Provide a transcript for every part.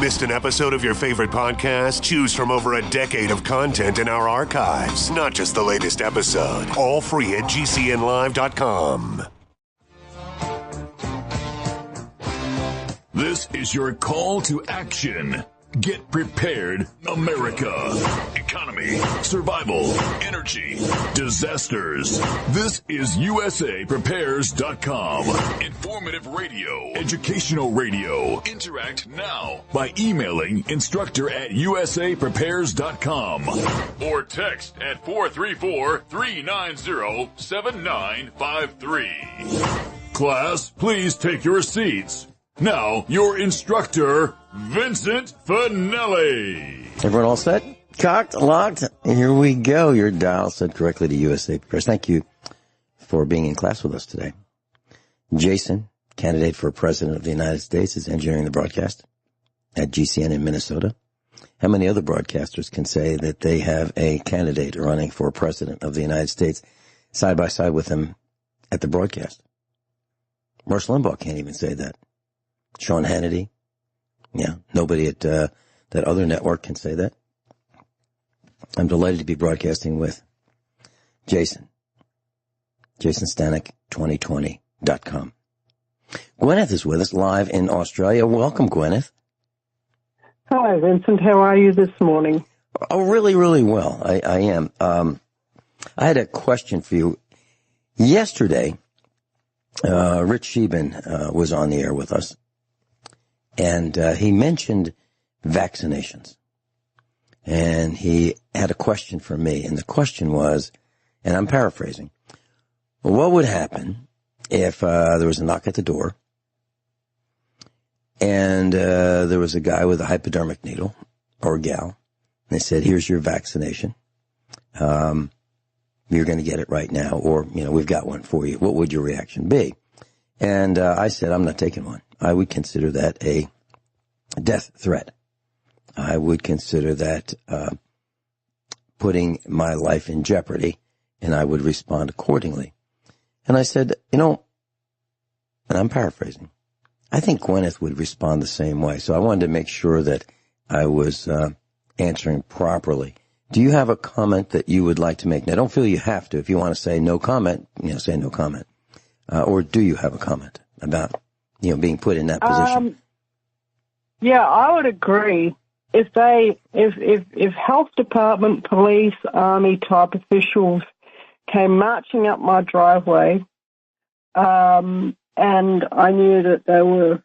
Missed an episode of your favorite podcast? Choose from over a decade of content in our archives, not just the latest episode. All free at GCNlive.com. This is your call to action. Get prepared, America. Economy, survival, energy, disasters. This is USAPrepares.com. Informative radio, educational radio. Interact now by emailing instructor@USAPrepares.com or text at 434-390-7953. Class, please take your seats. Now, your instructor, Vincent Finelli. Everyone all set? Cocked, locked? Here we go. Your dial set correctly to USA Prepares. Thank you for being in class with us today. Jason, candidate for President of the United States, is engineering the broadcast at GCN in Minnesota. How many other broadcasters can say that they have a candidate running for President of the United States side by side with him at the broadcast? Rush Limbaugh can't even say that. Sean Hannity. Yeah, nobody at that other network can say that. I'm delighted to be broadcasting with Jason. JasonStanek2020.com. Gwyneth is with us live in Australia. Welcome, Gwyneth. Hi, Vincent. How are you this morning? Oh, really, really well. I am. I had a question for you. Yesterday, Rich Sheben was on the air with us. And he mentioned vaccinations. And he had a question for me. And the question was, and I'm paraphrasing, what would happen if there was a knock at the door and there was a guy with a hypodermic needle or a gal, and they said, here's your vaccination. You're going to get it right now, or, we've got one for you. What would your reaction be? And I said, I'm not taking one. I would consider that a death threat. I would consider that putting my life in jeopardy, and I would respond accordingly. And I said, and I'm paraphrasing, I think Gwyneth would respond the same way. So I wanted to make sure that I was answering properly. Do you have a comment that you would like to make? Now, don't feel you have to. If you want to say no comment, say no comment. Or do you have a comment about, being put in that position? Yeah, I would agree. If health department, police, army type officials came marching up my driveway, and I knew that they were,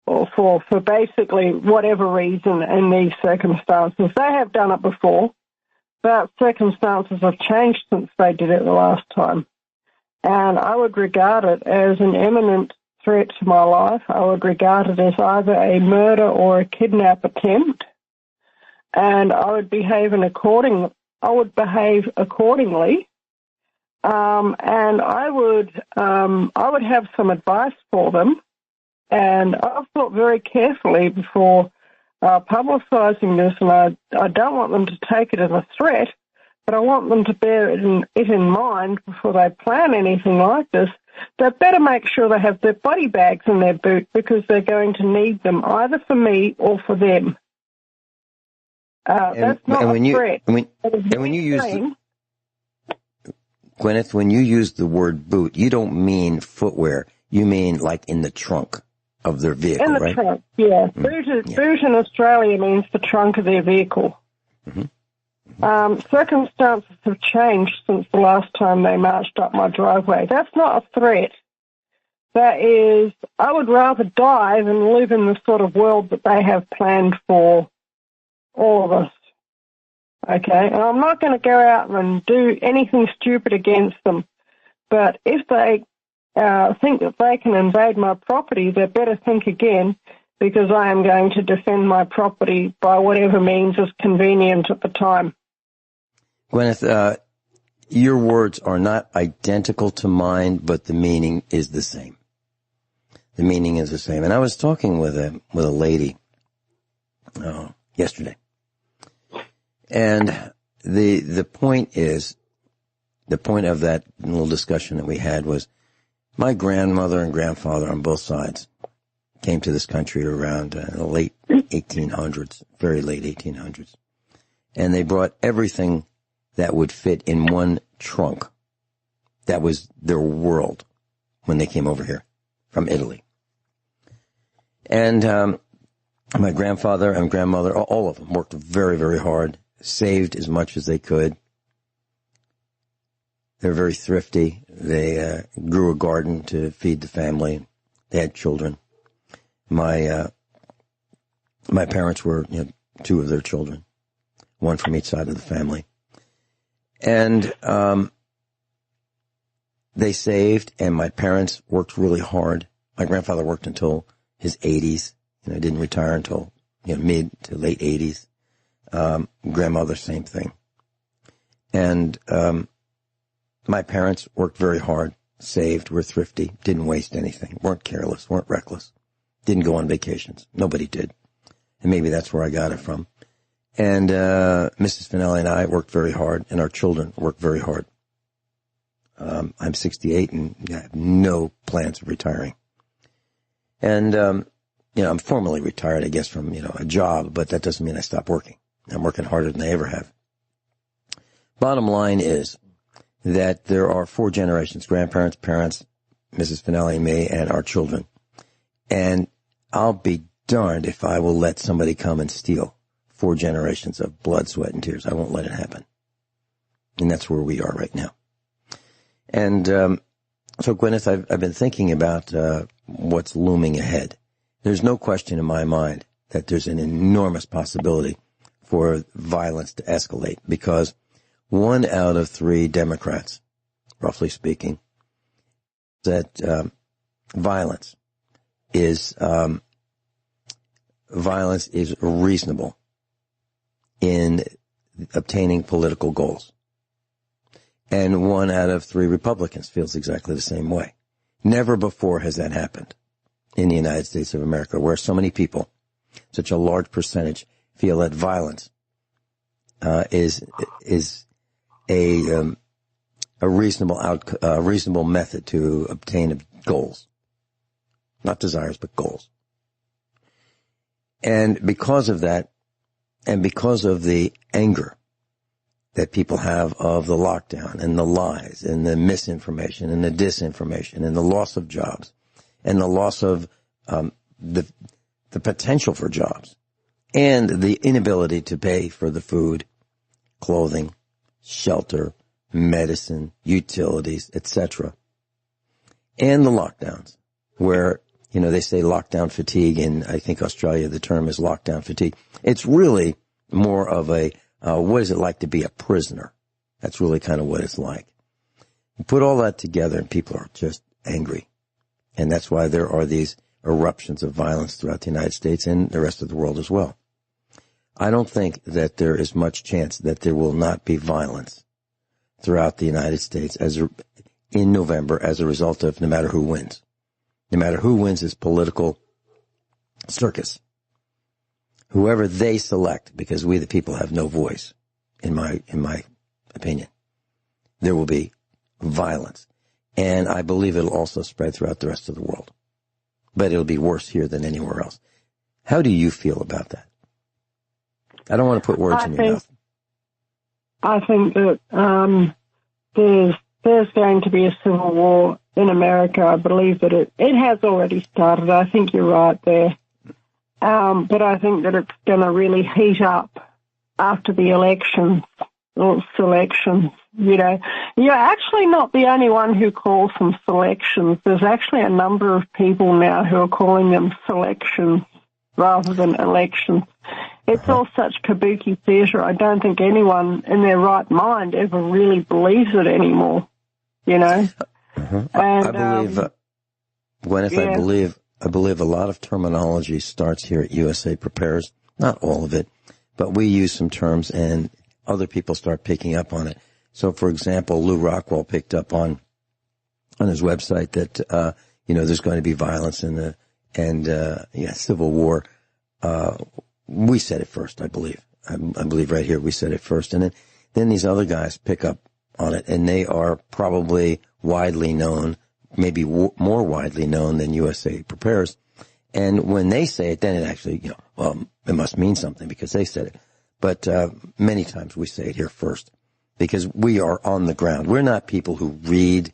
or for basically whatever reason in these circumstances, they have done it before, but circumstances have changed since they did it the last time. And I would regard it as an imminent threat to my life. I would regard it as either a murder or a kidnap attempt. And I would behave accordingly. And I would have some advice for them. And I've thought very carefully before publicising this, and I don't want them to take it as a threat, but I want them to bear it in mind before they plan anything like this. They better make sure they have their body bags in their boot, because they're going to need them either for me or for them. That's not a threat. Gwyneth, when you use the word boot, you don't mean footwear. You mean like in the trunk of their vehicle, right? In the trunk, yeah. Boot in Australia means the trunk of their vehicle. Mm-hmm. Circumstances have changed since the last time they marched up my driveway. That's not a threat. That is, I would rather die than live in the sort of world that they have planned for all of us. Okay? And I'm not going to go out and do anything stupid against them. But if they think that they can invade my property, they better think again, because I am going to defend my property by whatever means is convenient at the time. Gwyneth, your words are not identical to mine, but the meaning is the same. The meaning is the same. And I was talking with a lady yesterday. And the point of that little discussion that we had was, my grandmother and grandfather on both sides came to this country around the late 1800s, very late 1800s. And they brought everything that would fit in one trunk. That was their world when they came over here from Italy. And my grandfather and grandmother, all of them, worked very, very hard, saved as much as they could. They were very thrifty. They grew a garden to feed the family. They had children. My parents were, two of their children, one from each side of the family. And they saved, and my parents worked really hard. My grandfather worked until his 80s. Didn't retire until, mid to late 80s. Grandmother, same thing. And my parents worked very hard, saved, were thrifty, didn't waste anything, weren't careless, weren't reckless, didn't go on vacations. Nobody did. And maybe that's where I got it from. And Mrs. Finelli and I worked very hard, and our children worked very hard. I'm 68 and I have no plans of retiring. And, I'm formally retired, I guess, from, a job, but that doesn't mean I stop working. I'm working harder than I ever have. Bottom line is that there are 4 generations, grandparents, parents, Mrs. Finelli, me, and our children. And I'll be darned if I will let somebody come and steal 4 generations of blood, sweat, and tears. I won't let it happen. And that's where we are right now. And so, Guineith, I've been thinking about what's looming ahead. There's no question in my mind that there's an enormous possibility for violence to escalate, because 1 out of 3 Democrats, roughly speaking, that violence is reasonable in obtaining political goals. And 1 out of 3 Republicans feels exactly the same way. Never before has that happened in the United States of America, where so many people, such a large percentage, feel that violence is a reasonable method to obtain goals, not desires, but goals. And because of that, and because of the anger that people have of the lockdown and the lies and the misinformation and the disinformation and the loss of jobs and the loss of the potential for jobs and the inability to pay for the food, clothing, shelter, medicine, utilities, etc. And the lockdowns, where, they say lockdown fatigue, and I think Australia, the term is lockdown fatigue. It's really more of a, what is it like to be a prisoner? That's really kind of what it's like. You put all that together and people are just angry. And that's why there are these eruptions of violence throughout the United States and the rest of the world as well. I don't think that there is much chance that there will not be violence throughout the United States in November as a result of no matter who wins. No matter who wins this political circus. Whoever they select, because we the people have no voice, in my opinion, there will be violence. And I believe it'll also spread throughout the rest of the world. But it'll be worse here than anywhere else. How do you feel about that? I don't want to put words in your mouth. I think that there's going to be a civil war in America. I believe that it has already started. I think you're right there. But I think that it's going to really heat up after the elections or selections. You're actually not the only one who calls them selections. There's actually a number of people now who are calling them selections rather than elections. It's all such kabuki theatre. I don't think anyone in their right mind ever really believes it anymore, Uh-huh. And, I believe, Guineith, yeah. I believe a lot of terminology starts here at USA Prepares. Not all of it, but we use some terms and other people start picking up on it. So, for example, Lou Rockwell picked up on his website that, there's going to be violence and civil war. We said it first, I believe. I believe right here we said it first. And then these other guys pick up on it, and they are probably widely known, maybe more widely known than USA Prepares. And when they say it, then it actually, well, it must mean something because they said it. But many times we say it here first because we are on the ground. We're not people who read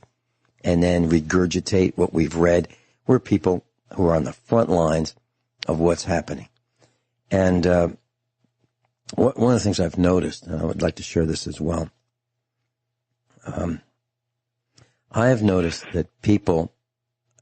and then regurgitate what we've read. We're people who are on the front lines of what's happening. And one of the things I've noticed, and I would like to share this as well, I have noticed that people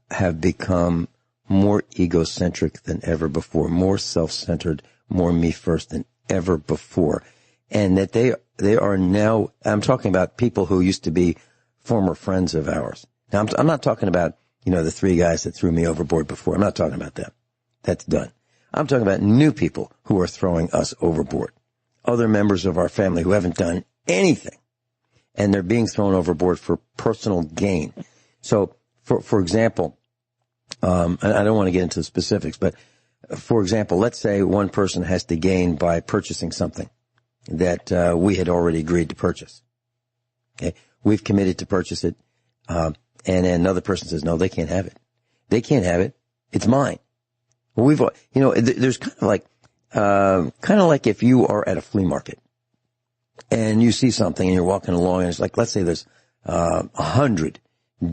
have become more egocentric than ever before, more self-centered, more me first than ever before. And that they are now, I'm talking about people who used to be former friends of ours. Now, I'm not talking about, the three guys that threw me overboard before. I'm not talking about that. That's done. I'm talking about new people who are throwing us overboard. Other members of our family who haven't done anything. And they're being thrown overboard for personal gain. So, for example, and I don't want to get into the specifics, but for example, let's say one person has to gain by purchasing something that we had already agreed to purchase. Okay, we've committed to purchase it, and then another person says, no, they can't have it. They can't have it. It's mine. Well, there's kind of like if you are at a flea market and you see something and you're walking along and it's like, let's say there's 100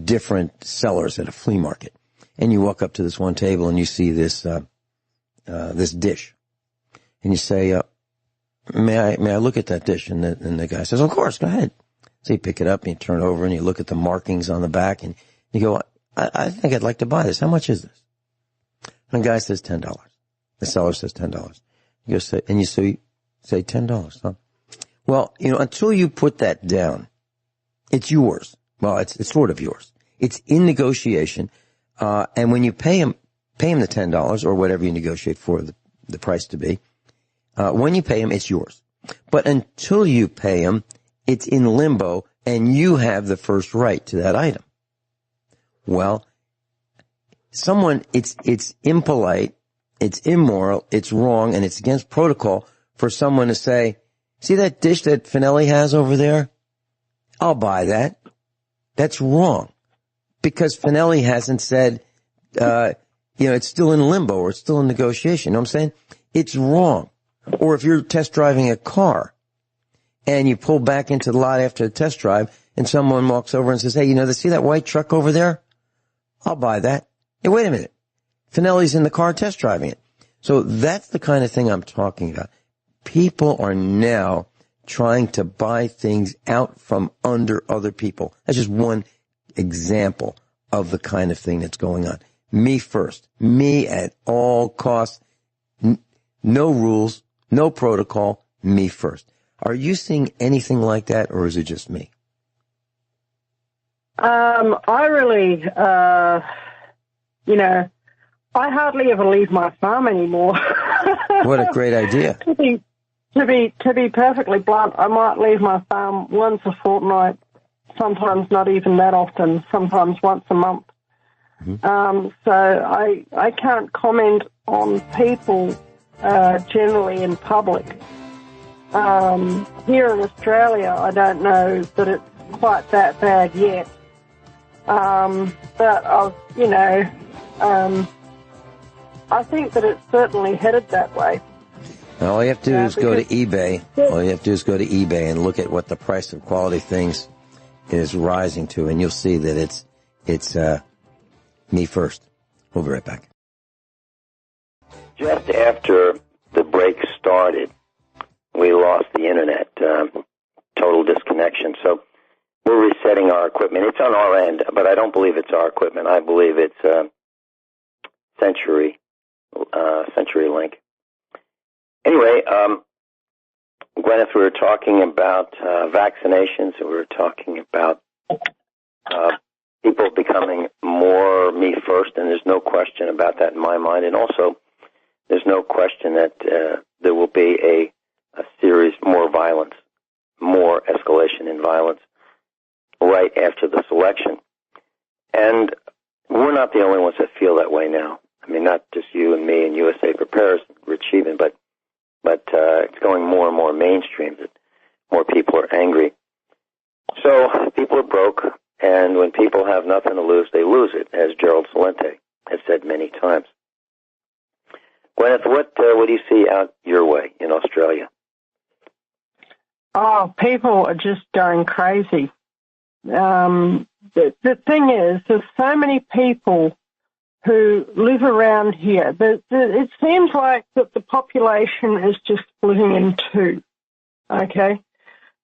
different sellers at a flea market, and you walk up to this one table and you see this this dish, and you say, may I look at that dish? And the guy says, of course, go ahead. So you pick it up and you turn it over and you look at the markings on the back and you go, I think I'd like to buy this. How much is this? And the guy says $10. The seller says $10. You say $10, huh? Well, until you put that down, it's yours. Well, it's sort of yours. It's in negotiation. And when you pay him the $10 or whatever you negotiate for the price to be, when you pay him, it's yours. But until you pay him, it's in limbo and you have the first right to that item. Well, it's impolite, it's immoral, it's wrong, and it's against protocol for someone to say, see that dish that Finelli has over there? I'll buy that. That's wrong. Because Finelli hasn't said, it's still in limbo or it's still in negotiation. You know what I'm saying? It's wrong. Or if you're test driving a car and you pull back into the lot after the test drive and someone walks over and says, hey, see that white truck over there? I'll buy that. Hey, wait a minute. Finelli's in the car test driving it. So that's the kind of thing I'm talking about. People are now trying to buy things out from under other people. That's just one example of the kind of thing that's going on. Me first. Me at all costs. No rules, no protocol, me first. Are you seeing anything like that, or is it just me? I really, I hardly ever leave my farm anymore. What a great idea. To be perfectly blunt, I might leave my farm once a fortnight, sometimes not even that often, sometimes once a month. Mm-hmm. So I can't comment on people generally in public. Here in Australia, I don't know that it's quite that bad yet. But I think that it's certainly headed that way. All you have to do is go to eBay. All you have to do is go to eBay and look at what the price of quality things is rising to, and you'll see that it's me first. We'll be right back. Just after the break started, we lost the internet, total disconnection. So we're resetting our equipment. It's on our end, but I don't believe it's our equipment. I believe it's CenturyLink. Anyway, Guineith, we were talking about vaccinations. We were talking about people becoming more me first, and there's no question about that in my mind. And also, there's no question that there will be a series, more violence, more escalation in violence right after this election. And we're not the only ones that feel that way now. I mean, not just you and me and USA Prepares, Rich Sheehan, but it's going more and more mainstream that more people are angry. So people are broke, and when people have nothing to lose, they lose it, as Gerald Celente has said many times. out your way in Australia? Oh, people are just going crazy. The thing is, there's so many people who live around here. It seems like that the population is just splitting in two, okay?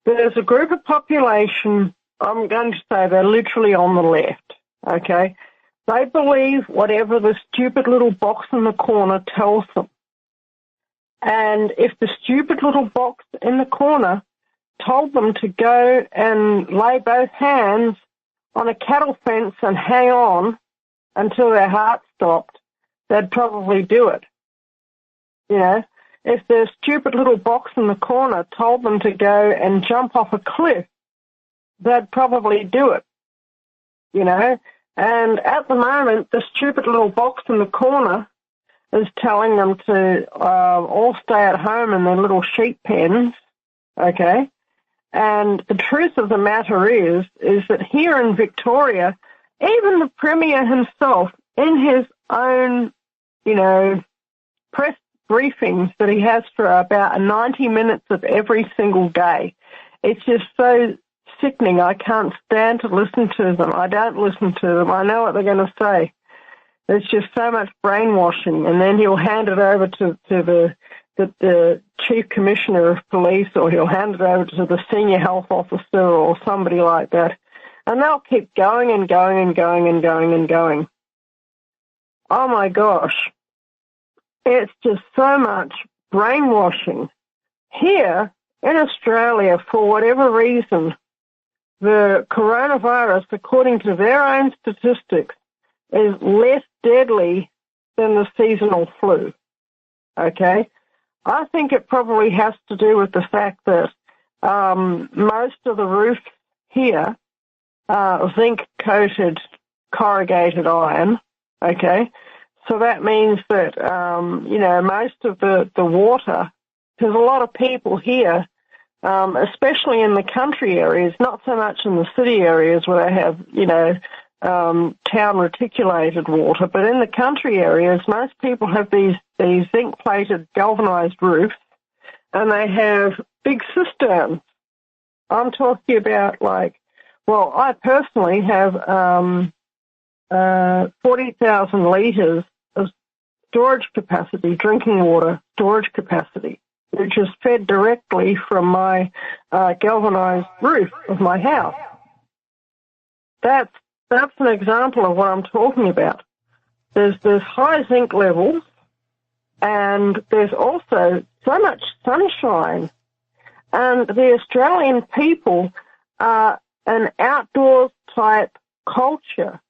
There's a group of population, I'm going to say they're literally on the left, okay? They believe whatever the stupid little box in the corner tells them. And if the stupid little box in the corner told them to go and lay both hands on a cattle fence and hang on until their heart stopped, they'd probably do it. You know, if the stupid little box in the corner told them to go and jump off a cliff, they'd probably do it. You know, and at the moment, the stupid little box in the corner is telling them to all stay at home in their little sheep pens, okay? And the truth of the matter is that here in Victoria, even the Premier himself, in his own, you know, press briefings that he has for about 90 minutes of every single day, it's just so sickening. I can't stand to listen to them. I don't listen to them. I know what they're going to say. There's just so much brainwashing, and then he'll hand it over to the Chief Commissioner of Police, or he'll hand it over to the Senior Health Officer or somebody like that, and they'll keep going and going and going and going and going. Oh, my gosh. It's just so much brainwashing. Here in Australia, for whatever reason, the coronavirus, according to their own statistics, is less deadly than the seasonal flu, okay? I think it probably has to do with the fact that most of the roofs here are zinc-coated corrugated iron, okay? So that means that, you know, most of the water, there's a lot of people here, especially in the country areas, not so much in the city areas where they have, you know, town reticulated water, but in the country areas, most people have these zinc-plated galvanized roofs, and they have big cisterns. I'm talking about well, I personally have 40,000 litres of storage capacity, drinking water storage capacity, which is fed directly from my galvanized roof of my house. That's an example of what I'm talking about. There's high zinc levels, and there's also so much sunshine. And the Australian people are an outdoors type culture,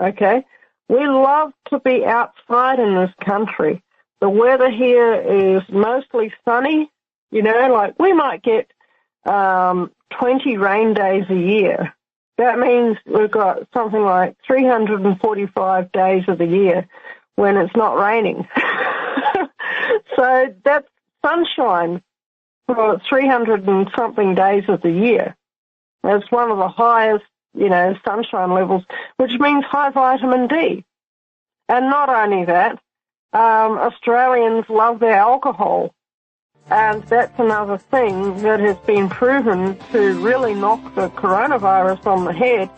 okay? We love to be outside in this country. The weather here is mostly sunny, you know, like we might get 20 rain days a year. That means we've got something like 345 days of the year when it's not raining. So that's sunshine for 300 and something days of the year. That's one of the highest, you know, sunshine levels, which means high vitamin D. And not only that, Australians love their alcohol. And that's another thing that has been proven to really knock the coronavirus on the head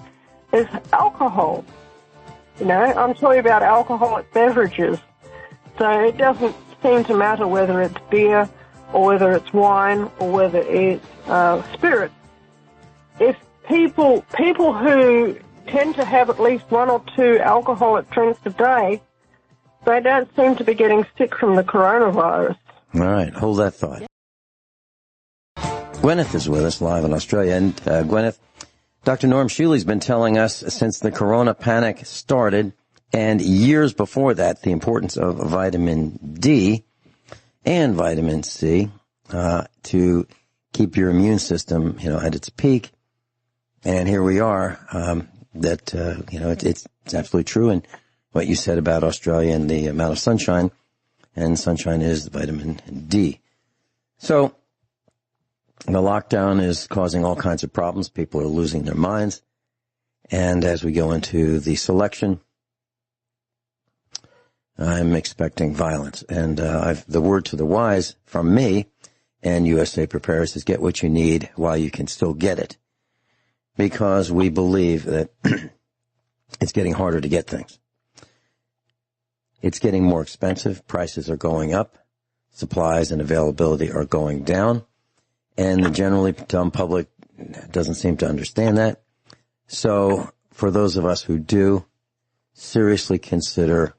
is alcohol. You know, I'm talking about alcoholic beverages. So it doesn't seem to matter whether it's beer or whether it's wine or whether it's spirit. If people who tend to have at least one or two alcoholic drinks a day, they don't seem to be getting sick from the coronavirus. All right, hold that thought. Guineith is with us live in Australia. And Guineith, Dr. Norm Shealy's been telling us since the corona panic started and years before that the importance of vitamin D and vitamin C to keep your immune system, you know, at its peak. And here we are, you know, it's absolutely true. And what you said about Australia and the amount of sunshine, and sunshine is vitamin D. So the lockdown is causing all kinds of problems. People are losing their minds. And as we go into the selection I'm expecting violence. And the word to the wise from me and USA Prepares is get what you need while you can still get it. Because we believe that it's getting harder to get things. It's getting more expensive. Prices are going up. Supplies and availability are going down. And the generally dumb public doesn't seem to understand that. So for those of us who do, seriously consider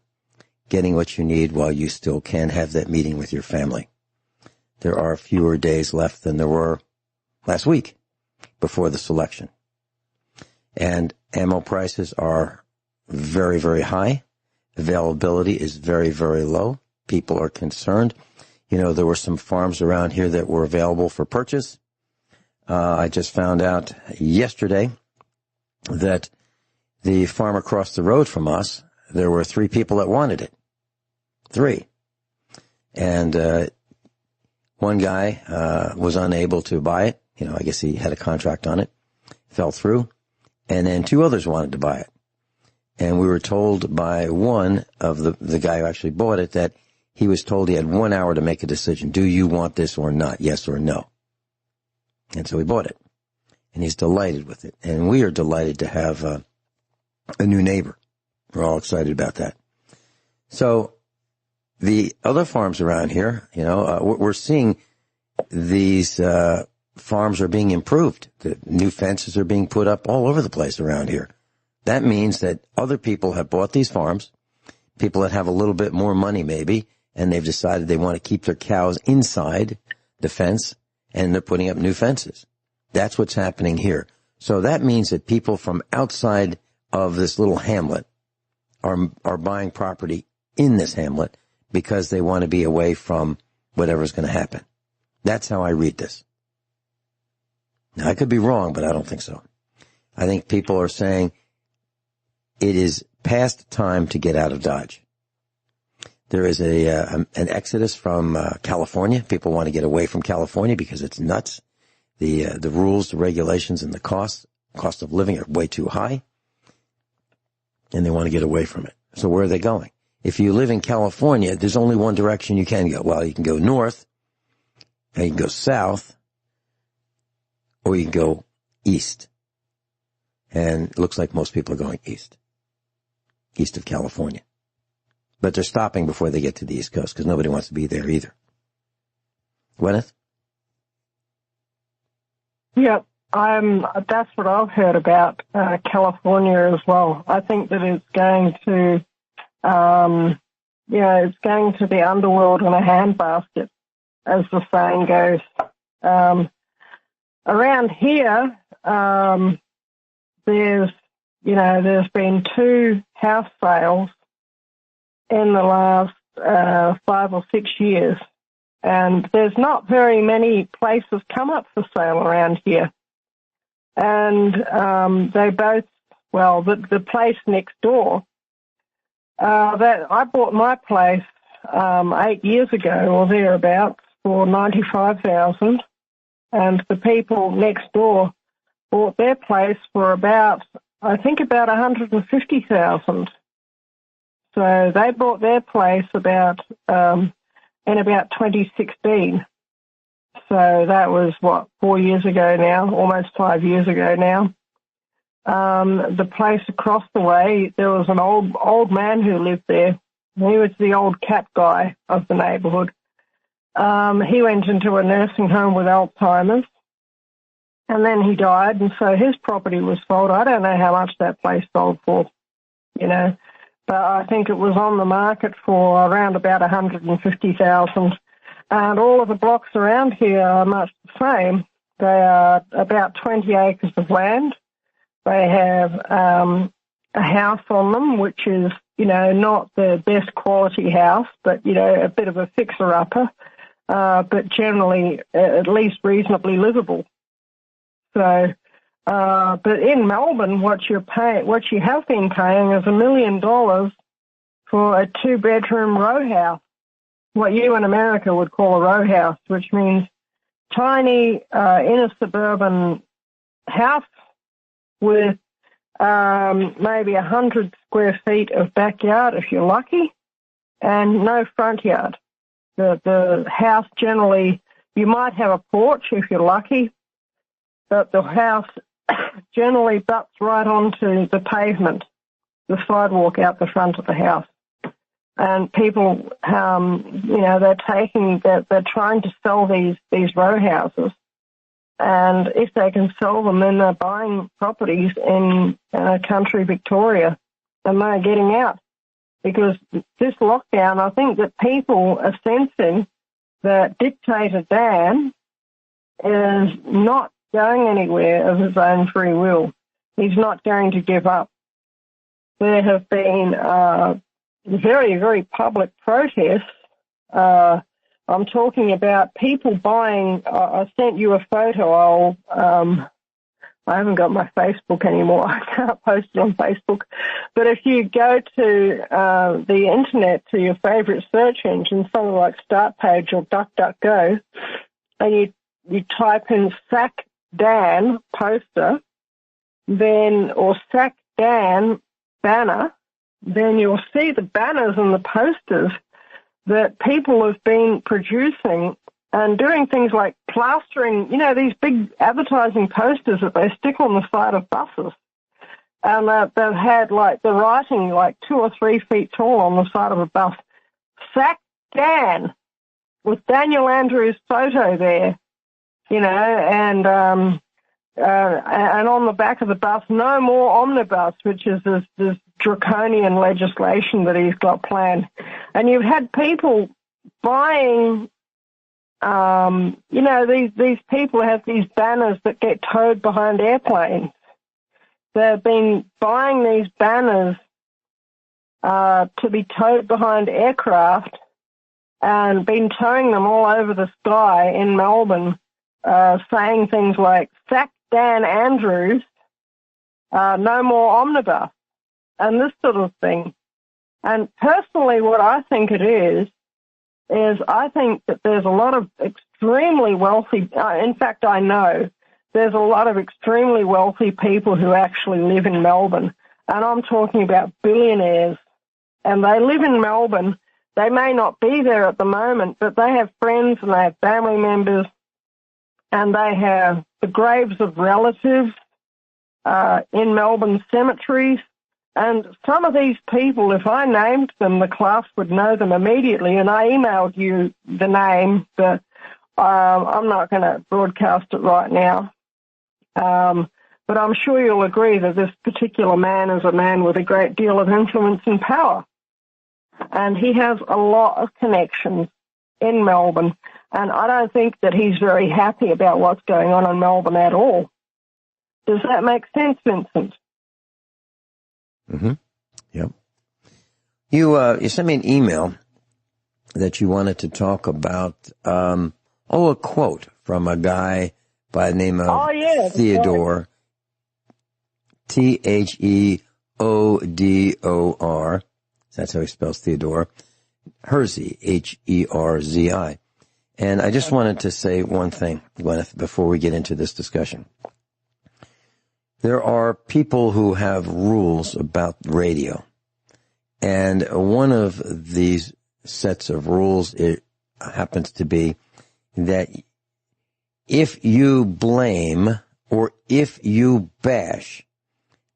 getting what you need while you still can have that meeting with your family. There are fewer days left than there were last week before this election. And ammo prices are very, very high. Availability is very, very low. People are concerned. You know, there were some farms around here that were available for purchase. I just found out yesterday that the farm across the road from us, there were 3 people that wanted it. 3. And one guy was unable to buy it. You know, I guess he had a contract on it. Fell through. And then 2 others wanted to buy it. And we were told by one of the guy who actually bought it that he was told he had 1 hour to make a decision. Do you want this or not? Yes or no? And so he bought it. And he's delighted with it. And we are delighted to have a new neighbor. We're all excited about that. So the other farms around here, you know, we're seeing these farms are being improved. The new fences are being put up all over the place around here. That means that other people have bought these farms, people that have a little bit more money maybe, and they've decided they want to keep their cows inside the fence, and they're putting up new fences. That's what's happening here. So that means that people from outside of this little hamlet are buying property in this hamlet because they want to be away from whatever's going to happen. That's how I read this. Now, I could be wrong, but I don't think so. I think people are saying it is past time to get out of Dodge. There is an exodus from California. People want to get away from California because it's nuts. The rules, the regulations, and the cost of living are way too high, and they want to get away from it. So where are they going? If you live in California, there's only one direction you can go. Well, you can go north, and you can go south, or you can go east. And it looks like most people are going east of California. But they're stopping before they get to the East Coast because nobody wants to be there either. Gwyneth? Yeah, that's what I've heard about California as well. I think that it's going to, it's going to the underworld in a handbasket, as the saying goes. Around here, there's been 2 house sales in the last 5 or 6 years, and there's not very many places come up for sale around here. And they both, the place next door, that I bought my place 8 years ago or thereabouts for $95,000, and the people next door bought their place for about $150,000. So they bought their place in about 2016. So that was 4 years ago now, almost 5 years ago now. The place across the way, there was an old man who lived there. He was the old cat guy of the neighborhood. He went into a nursing home with Alzheimer's, and then he died, and so his property was sold. I don't know how much that place sold for, but I think it was on the market for around about $150,000. And all of the blocks around here are much the same. They are about 20 acres of land. They have a house on them, which is, not the best quality house, but, a bit of a fixer-upper, but generally at least reasonably livable. So, but in Melbourne, what you have been paying is $1 million for a 2-bedroom row house, what you in America would call a row house, which means tiny inner suburban house with maybe 100 square feet of backyard if you're lucky, and no front yard. The house generally, you might have a porch if you're lucky, but the house generally butts right onto the pavement, the sidewalk out the front of the house. And people, they're trying to sell these row houses. And if they can sell them, then they're buying properties in country Victoria, and they're getting out. Because this lockdown, I think that people are sensing that Dictator Dan is not going anywhere of his own free will. He's not going to give up. There have been very, very public protests. I'm talking about people buying. I sent you a photo. I haven't got my Facebook anymore. I can't post it on Facebook. But if you go to the internet, to your favorite search engine, something like Startpage or DuckDuckGo, and you type in Sack Dan poster, or Sack Dan banner, then you'll see the banners and the posters that people have been producing and doing things like plastering, these big advertising posters that they stick on the side of buses. And they've had, the writing, 2 or 3 feet tall on the side of a bus. Sack Dan, with Daniel Andrews' photo there, and on the back of the bus, no more omnibus, which is this draconian legislation that he's got planned. And you've had people buying, these people have these banners that get towed behind airplanes. They've been buying these banners to be towed behind aircraft and been towing them all over the sky in Melbourne, saying things like, Sack Dan Andrews, no more omnibus, and this sort of thing. And personally, what I think it is I think that there's a lot of extremely wealthy, in fact, I know there's a lot of extremely wealthy people who actually live in Melbourne, and I'm talking about billionaires, and they live in Melbourne. They may not be there at the moment, but they have friends and they have family members, and they have the graves of relatives in Melbourne cemeteries. And some of these people, if I named them, the class would know them immediately. And I emailed you the name, but I'm not going to broadcast it right now. But I'm sure you'll agree that this particular man is a man with a great deal of influence and power. And he has a lot of connections in Melbourne. And I don't think that he's very happy about what's going on in Melbourne at all. Does that make sense, Vincent? Mm-hmm. Yep. You sent me an email that you wanted to talk about, a quote from a guy by the name of Theodore, Theodor. That's how he spells Theodore. Herzi, Herzi. And I just wanted to say one thing, Gwyneth, before we get into this discussion. There are people who have rules about radio. And one of these sets of rules, it happens to be that if you blame or if you bash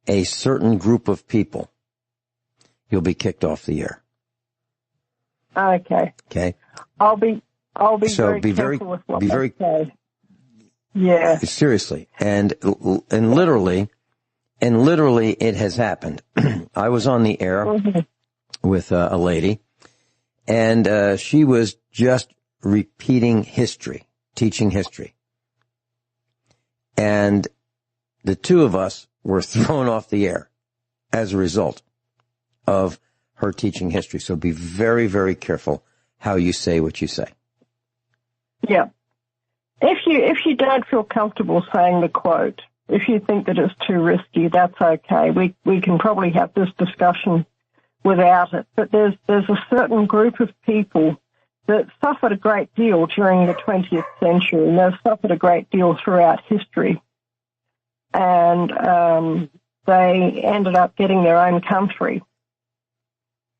a certain group of people, you'll be kicked off the air. Okay. Okay. I'll be very careful with what I say. Yeah. Seriously. And literally it has happened. I was on the air with a lady, and she was just repeating history, teaching history. And the two of us were thrown off the air as a result of her teaching history. So be very, very careful how you say what you say. Yeah. If you don't feel comfortable saying the quote, if you think that it's too risky, that's okay. We can probably have this discussion without it. But there's a certain group of people that suffered a great deal during the 20th century, and they've suffered a great deal throughout history. And they ended up getting their own country.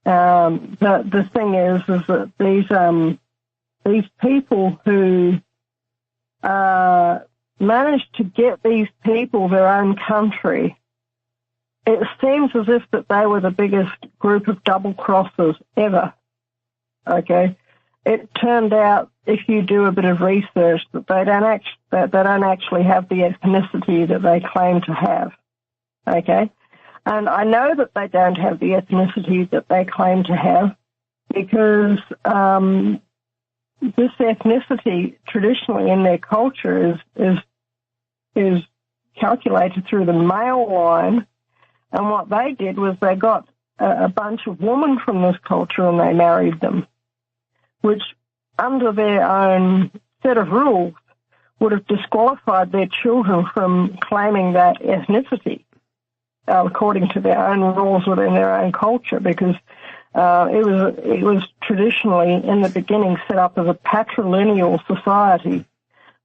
the thing is that these people who managed to get these people their own country, it seems as if that they were the biggest group of double crossers ever. Okay, it turned out, if you do a bit of research, that they don't actually have the ethnicity that they claim to have. Okay, and I know that they don't have the ethnicity that they claim to have because this ethnicity traditionally in their culture is calculated through the male line, and what they did was they got a bunch of women from this culture and they married them, which under their own set of rules would have disqualified their children from claiming that ethnicity according to their own rules within their own culture, because it was traditionally in the beginning set up as a patrilineal society.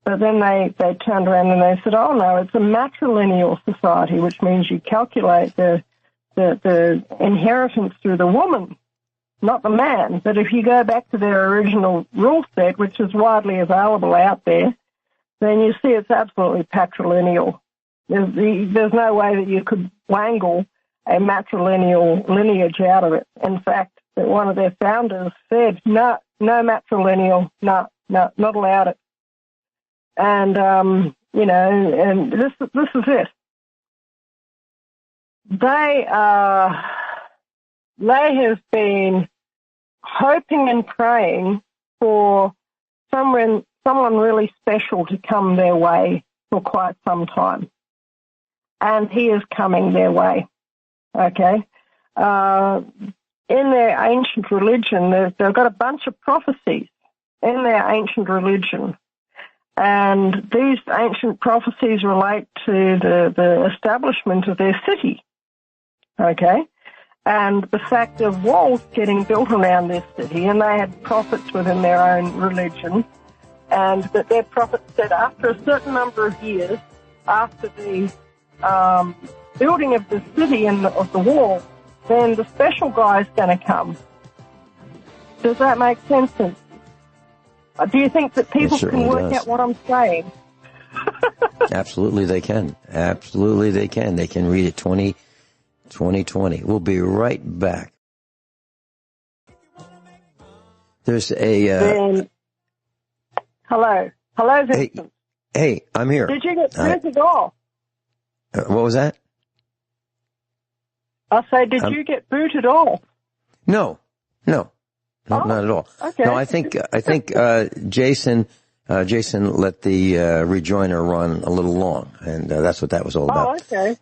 But then they turned around and they said, oh no, it's a matrilineal society, which means you calculate the inheritance through the woman, not the man. But if you go back to their original rule set, which is widely available out there, then you see it's absolutely patrilineal. There's no way that you could wangle a matrilineal lineage out of it. In fact, one of their founders said, no matrilineal, no, not allowed it. And, and this is it. They have been hoping and praying for someone really special to come their way for quite some time. And he is coming their way, okay? In their ancient religion, they've got a bunch of prophecies in their ancient religion. And these ancient prophecies relate to the establishment of their city, okay? And the fact of walls getting built around their city, and they had prophets within their own religion, and that their prophets said after a certain number of years, after the building of the city and of the wall, then the special guy is going to come. Does that make sense? Do you think that people can work out what I'm saying? Absolutely they can. Absolutely they can. They can read it 2020. We'll be right back. There's a... Hello, Vincent. Hey, I'm here. Did you get booted off? What was that? I say, did you get booted off? No, not at all. Okay. No, I think Jason let the rejoiner run a little long, and that's what that was all about. Oh, okay.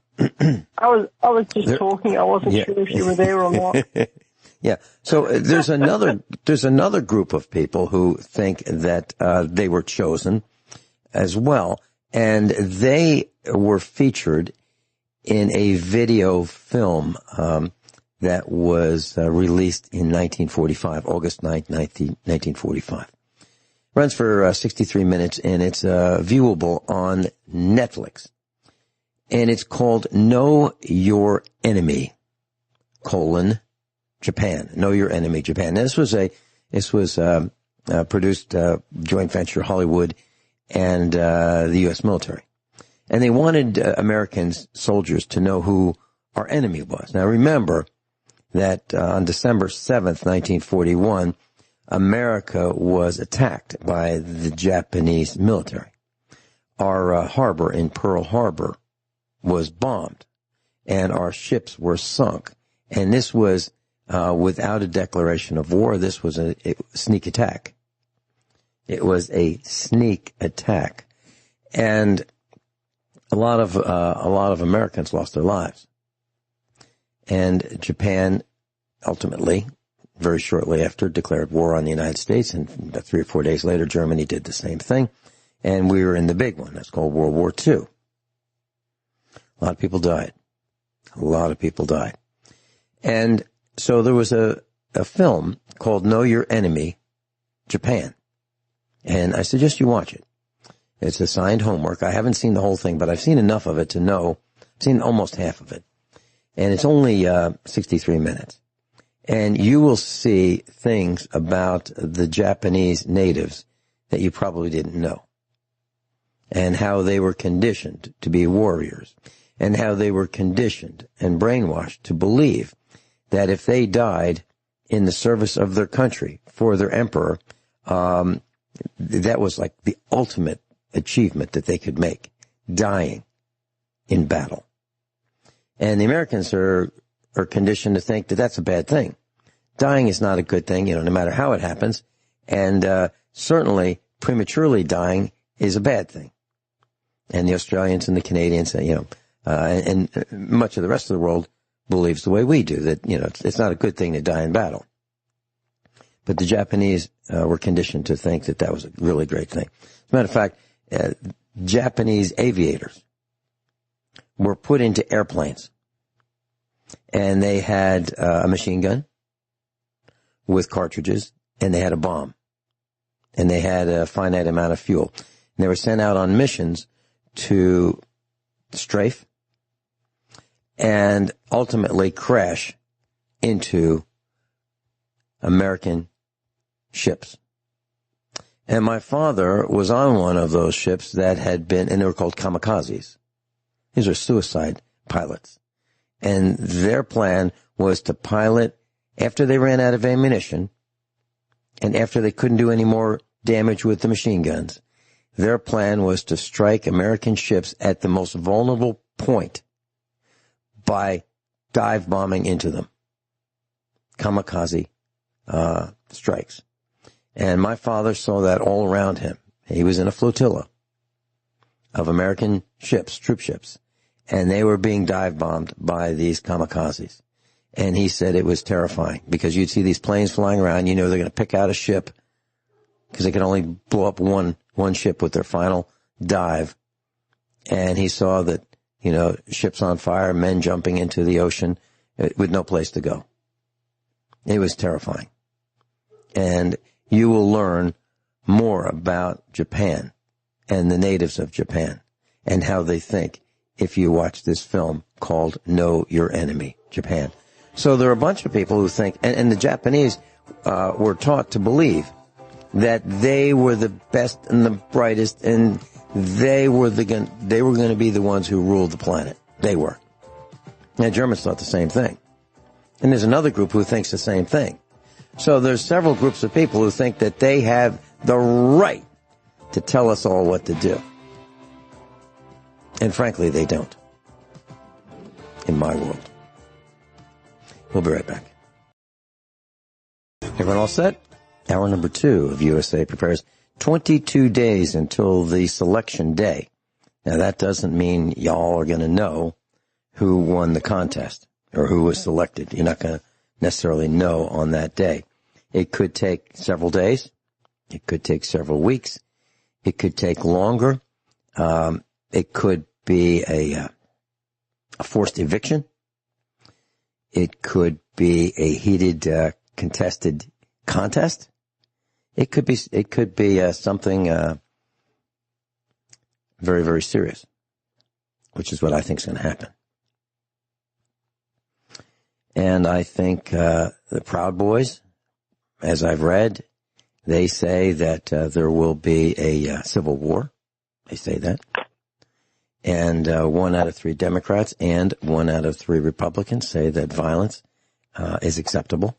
I was just talking. I wasn't sure if you were there or not. Yeah. So there's another group of people who think that they were chosen as well, and they were featured in a video film that was released in 1945, August 9th, 1945. Runs for 63 minutes, and it's viewable on Netflix. And it's called Know Your Enemy, Japan. Know Your Enemy, Japan. Now, this was produced joint venture Hollywood and the U.S. military. And they wanted American soldiers to know who our enemy was. Now, remember that on December 7th, 1941, America was attacked by the Japanese military. Our harbor in Pearl Harbor was bombed, and our ships were sunk. And this was without a declaration of war. This was a sneak attack. It was a sneak attack, and a lot of Americans lost their lives. And Japan ultimately, very shortly after, declared war on the United States, and about 3 or 4 days later, Germany did the same thing, and we were in the big one. That's called World War II. A lot of people died. And so there was a film called Know Your Enemy, Japan. And I suggest you watch it. It's assigned homework. I haven't seen the whole thing, but I've seen enough of it to know. I've seen almost half of it. And it's only 63 minutes. And you will see things about the Japanese natives that you probably didn't know. And how they were conditioned to be warriors. And how they were conditioned and brainwashed to believe that if they died in the service of their country for their emperor, that was like the ultimate achievement that they could make, dying in battle. And the Americans are conditioned to think that that's a bad thing. Dying is not a good thing, no matter how it happens. And certainly prematurely dying is a bad thing. And the Australians and the Canadians, and much of the rest of the world believes the way we do, that, it's not a good thing to die in battle. But the Japanese were conditioned to think that that was a really great thing. As a matter of fact, Japanese aviators were put into airplanes, and they had a machine gun with cartridges, and they had a bomb, and they had a finite amount of fuel. And they were sent out on missions to strafe and ultimately crash into American ships. And my father was on one of those ships that had been, and they were called kamikazes. These are suicide pilots. And their plan was to pilot after they ran out of ammunition and after they couldn't do any more damage with the machine guns. Their plan was to strike American ships at the most vulnerable point by dive bombing into them. Kamikaze strikes. And my father saw that all around him. He was in a flotilla of American ships, troop ships, and they were being dive bombed by these kamikazes. And he said it was terrifying because you'd see these planes flying around. They're going to pick out a ship because they could only blow up one ship with their final dive. And he saw that, ships on fire, men jumping into the ocean with no place to go. It was terrifying. And you will learn more about Japan and the natives of Japan and how they think if you watch this film called Know Your Enemy, Japan. So there are a bunch of people who think, and the Japanese were taught to believe that they were the best and the brightest, and they were going to be the ones who ruled the planet. They were. And the Germans thought the same thing. And there's another group who thinks the same thing. So there's several groups of people who think that they have the right to tell us all what to do. And frankly, they don't. In my world. We'll be right back. Everyone all set? Hour number 2 of USA Prepares. 22 days until the selection day. Now, that doesn't mean y'all are going to know who won the contest or who was selected. You're not going to necessarily know on that day. It could take several days. It could take several weeks. It could take longer. It could be a forced eviction. It could be a heated, contested contest. It could be something very, very serious, which is what I think is going to happen. And I think the Proud Boys, as I've read, they say that there will be a civil war. They say that. And 1 out of 3 Democrats and 1 out of 3 Republicans say that violence is acceptable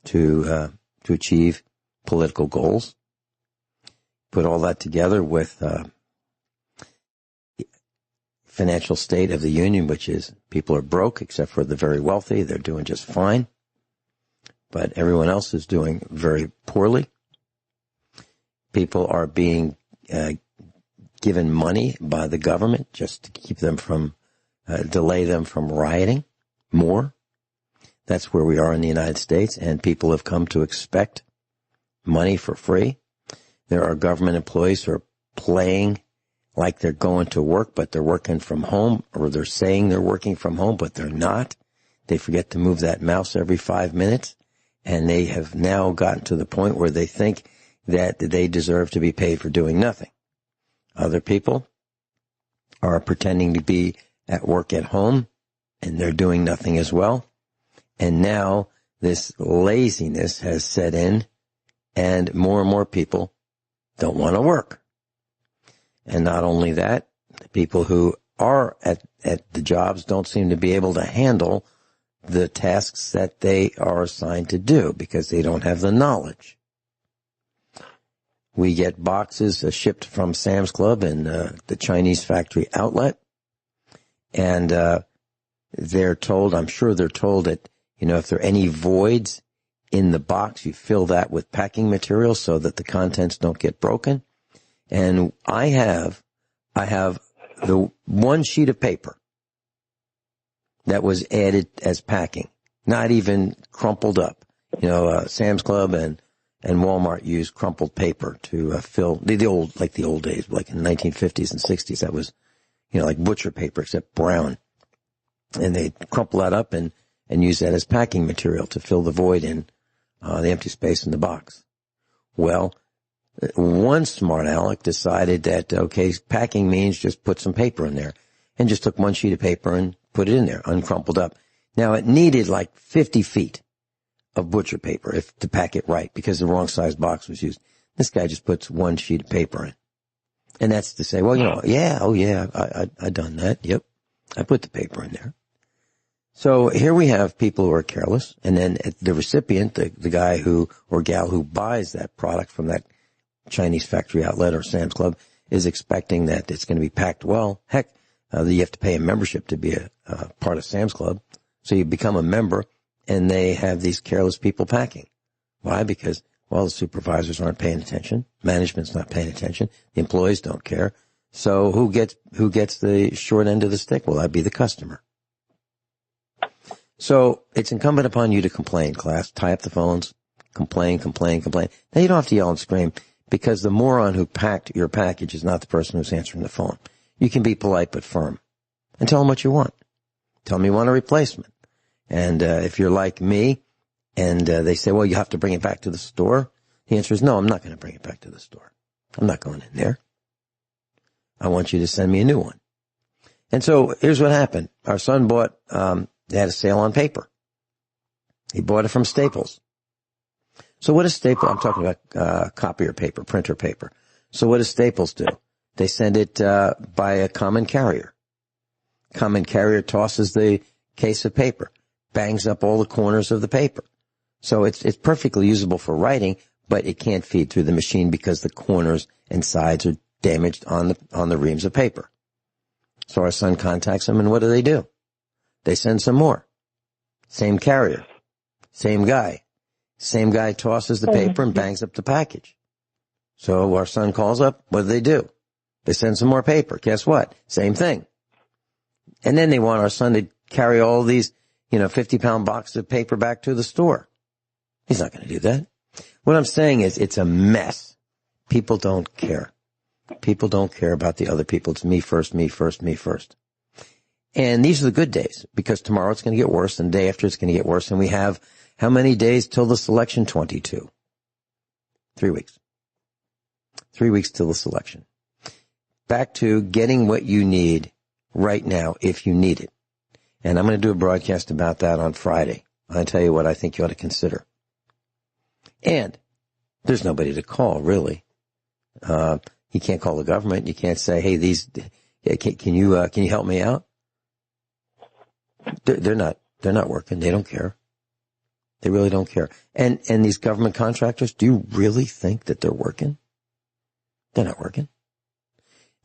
to achieve political goals. Put all that together with the financial state of the union, which is people are broke except for the very wealthy. They're doing just fine. But everyone else is doing very poorly. People are being given money by the government just to keep them from, delay them from rioting more. That's where we are in the United States, and people have come to expect money for free. There are government employees who are playing like they're going to work, but they're working from home, or they're saying they're working from home, but they're not. They forget to move that mouse every 5 minutes, and they have now gotten to the point where they think that they deserve to be paid for doing nothing. Other people are pretending to be at work at home, and they're doing nothing as well. And now this laziness has set in, and more people don't want to work. And not only that, the people who are at the jobs don't seem to be able to handle the tasks that they are assigned to do because they don't have the knowledge. We get boxes shipped from Sam's Club and the Chinese factory outlet, and they're told, I'm sure they're told that, if there are any voids in the box, you fill that with packing material so that the contents don't get broken. And I have the one sheet of paper that was added as packing, not even crumpled up. Sam's Club and Walmart use crumpled paper to fill the old days, like in the 1950s and 60s. That was, like butcher paper, except brown. And they crumple that up and use that as packing material to fill the void in the empty space in the box. Well, one smart aleck decided that, okay, packing means just put some paper in there, and just took one sheet of paper and put it in there, uncrumpled up. Now, it needed like 50 feet of butcher paper to pack it right, because the wrong size box was used. This guy just puts one sheet of paper in. And that's to say, well, I done that. Yep. I put the paper in there. So here we have people who are careless, and then the recipient, the guy or gal who buys that product from that Chinese factory outlet or Sam's Club, is expecting that it's going to be packed well. Heck, you have to pay a membership to be a part of Sam's Club. So you become a member, and they have these careless people packing. Why? Because, the supervisors aren't paying attention. Management's not paying attention. The employees don't care. So who gets the short end of the stick? Well, that'd be the customer. So it's incumbent upon you to complain, class. Tie up the phones, complain. Now you don't have to yell and scream, because the moron who packed your package is not the person who's answering the phone. You can be polite but firm and tell them what you want. Tell them you want a replacement. And if you're like me and they say, well, you have to bring it back to the store, the answer is no, I'm not going to bring it back to the store. I'm not going in there. I want you to send me a new one. And so here's what happened. Our son bought, they had a sale on paper. He bought it from Staples. So what does Staples, I'm talking about copier paper, printer paper. So what does Staples do? They send it by a common carrier. Common carrier tosses the case of paper, bangs up all the corners of the paper. So it's perfectly usable for writing, but it can't feed through the machine because the corners and sides are damaged on the reams of paper. So our son contacts them, and what do? They send some more. Same carrier. Same guy. Same guy tosses the paper and bangs up the package. So our son calls up. What do? They send some more paper. Guess what? Same thing. And then they want our son to carry all these, 50-pound boxes of paper back to the store. He's not going to do that. What I'm saying is it's a mess. People don't care. People don't care about the other people. It's me first, me first, me first. And these are the good days, because tomorrow it's going to get worse, and the day after it's going to get worse. And we have how many days till the selection? 22. 3 weeks. 3 weeks till the selection. Back to getting what you need right now, if you need it. And I'm going to do a broadcast about that on Friday. I'll tell you what I think you ought to consider. And there's nobody to call, really. You can't call the government. You can't say, hey, can you help me out? They're not working. They don't care. They really don't care. And these government contractors, do you really think that they're working? They're not working.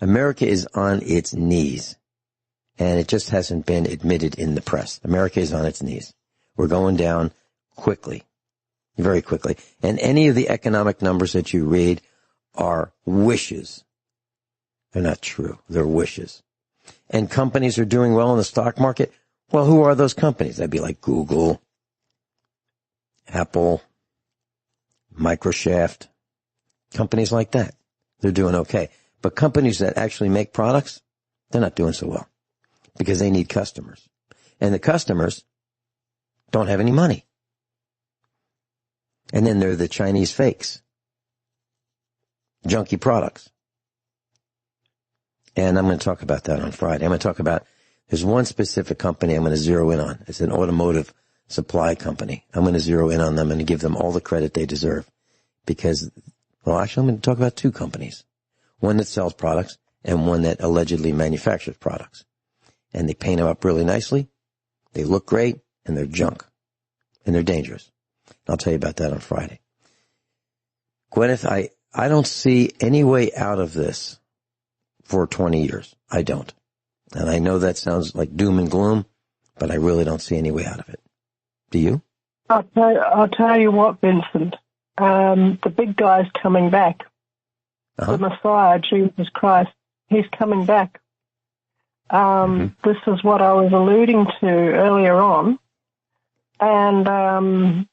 America is on its knees, and it just hasn't been admitted in the press. America is on its knees. We're going down quickly, very quickly. And any of the economic numbers that you read are wishes. They're not true. They're wishes. And companies are doing well in the stock market. Well, who are those companies? That'd be like Google, Apple, Microsoft, companies like that. They're doing okay. But companies that actually make products, they're not doing so well because they need customers. And the customers don't have any money. And then they're the Chinese fakes, junky products. And I'm going to talk about that on Friday. I'm going to talk about, there's one specific company I'm going to zero in on. It's an automotive supply company. I'm going to zero in on them and give them all the credit they deserve because, well, actually, I'm going to talk about two companies, one that sells products and one that allegedly manufactures products. And they paint them up really nicely. They look great and they're junk and they're dangerous. I'll tell you about that on Friday. Guineith, I don't see any way out of this for 20 years. I don't. And I know that sounds like doom and gloom, but I really don't see any way out of it. Do you? I'll tell you what, Vincent. The big guy's coming back. The Messiah, Jesus Christ, he's coming back. This is what I was alluding to earlier on. And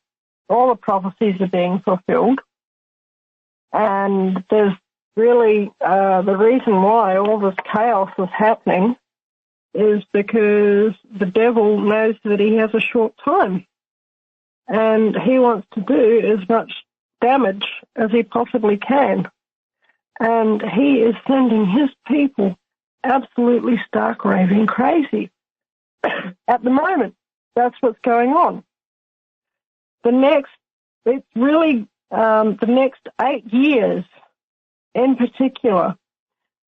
all the prophecies are being fulfilled. And there's really the reason why all this chaos is happening is because the devil knows that he has a short time. And he wants to do as much damage as he possibly can. And he is sending his people absolutely stark raving crazy. At the moment, that's what's going on. The next 8 years in particular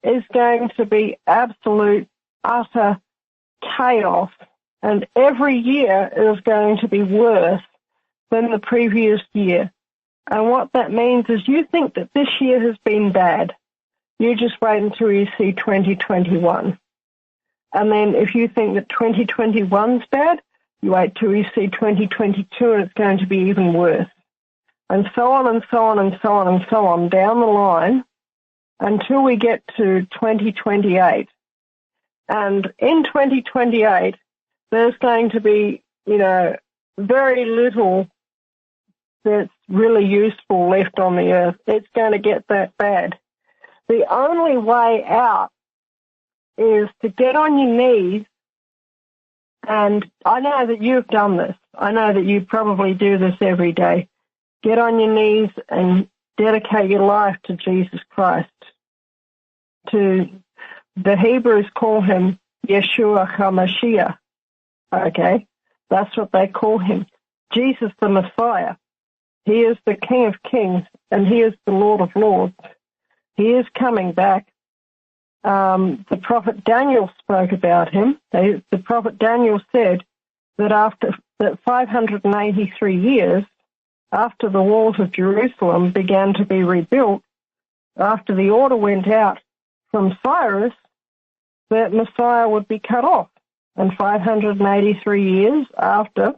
is going to be absolute, utter chaos. And every year is going to be worse than the previous year. And what that means is you think that this year has been bad. You just wait until you see 2021. And then if you think that 2021's bad, you wait till you see 2022 and it's going to be even worse. And so on and so on and so on and so on down the line until we get to 2028. And in 2028, there's going to be, very little that's really useful left on the earth. It's going to get that bad. The only way out is to get on your knees, and I know that you've done this. I know that you probably do this every day. Get on your knees and dedicate your life to Jesus Christ. The Hebrews call him Yeshua HaMashiach. Okay? That's what they call him. Jesus the Messiah. He is the King of Kings, and he is the Lord of Lords. He is coming back. The prophet Daniel spoke about him. The prophet Daniel said that after 583 years, after the walls of Jerusalem began to be rebuilt, after the order went out from Cyrus, that Messiah would be cut off. And 583 years after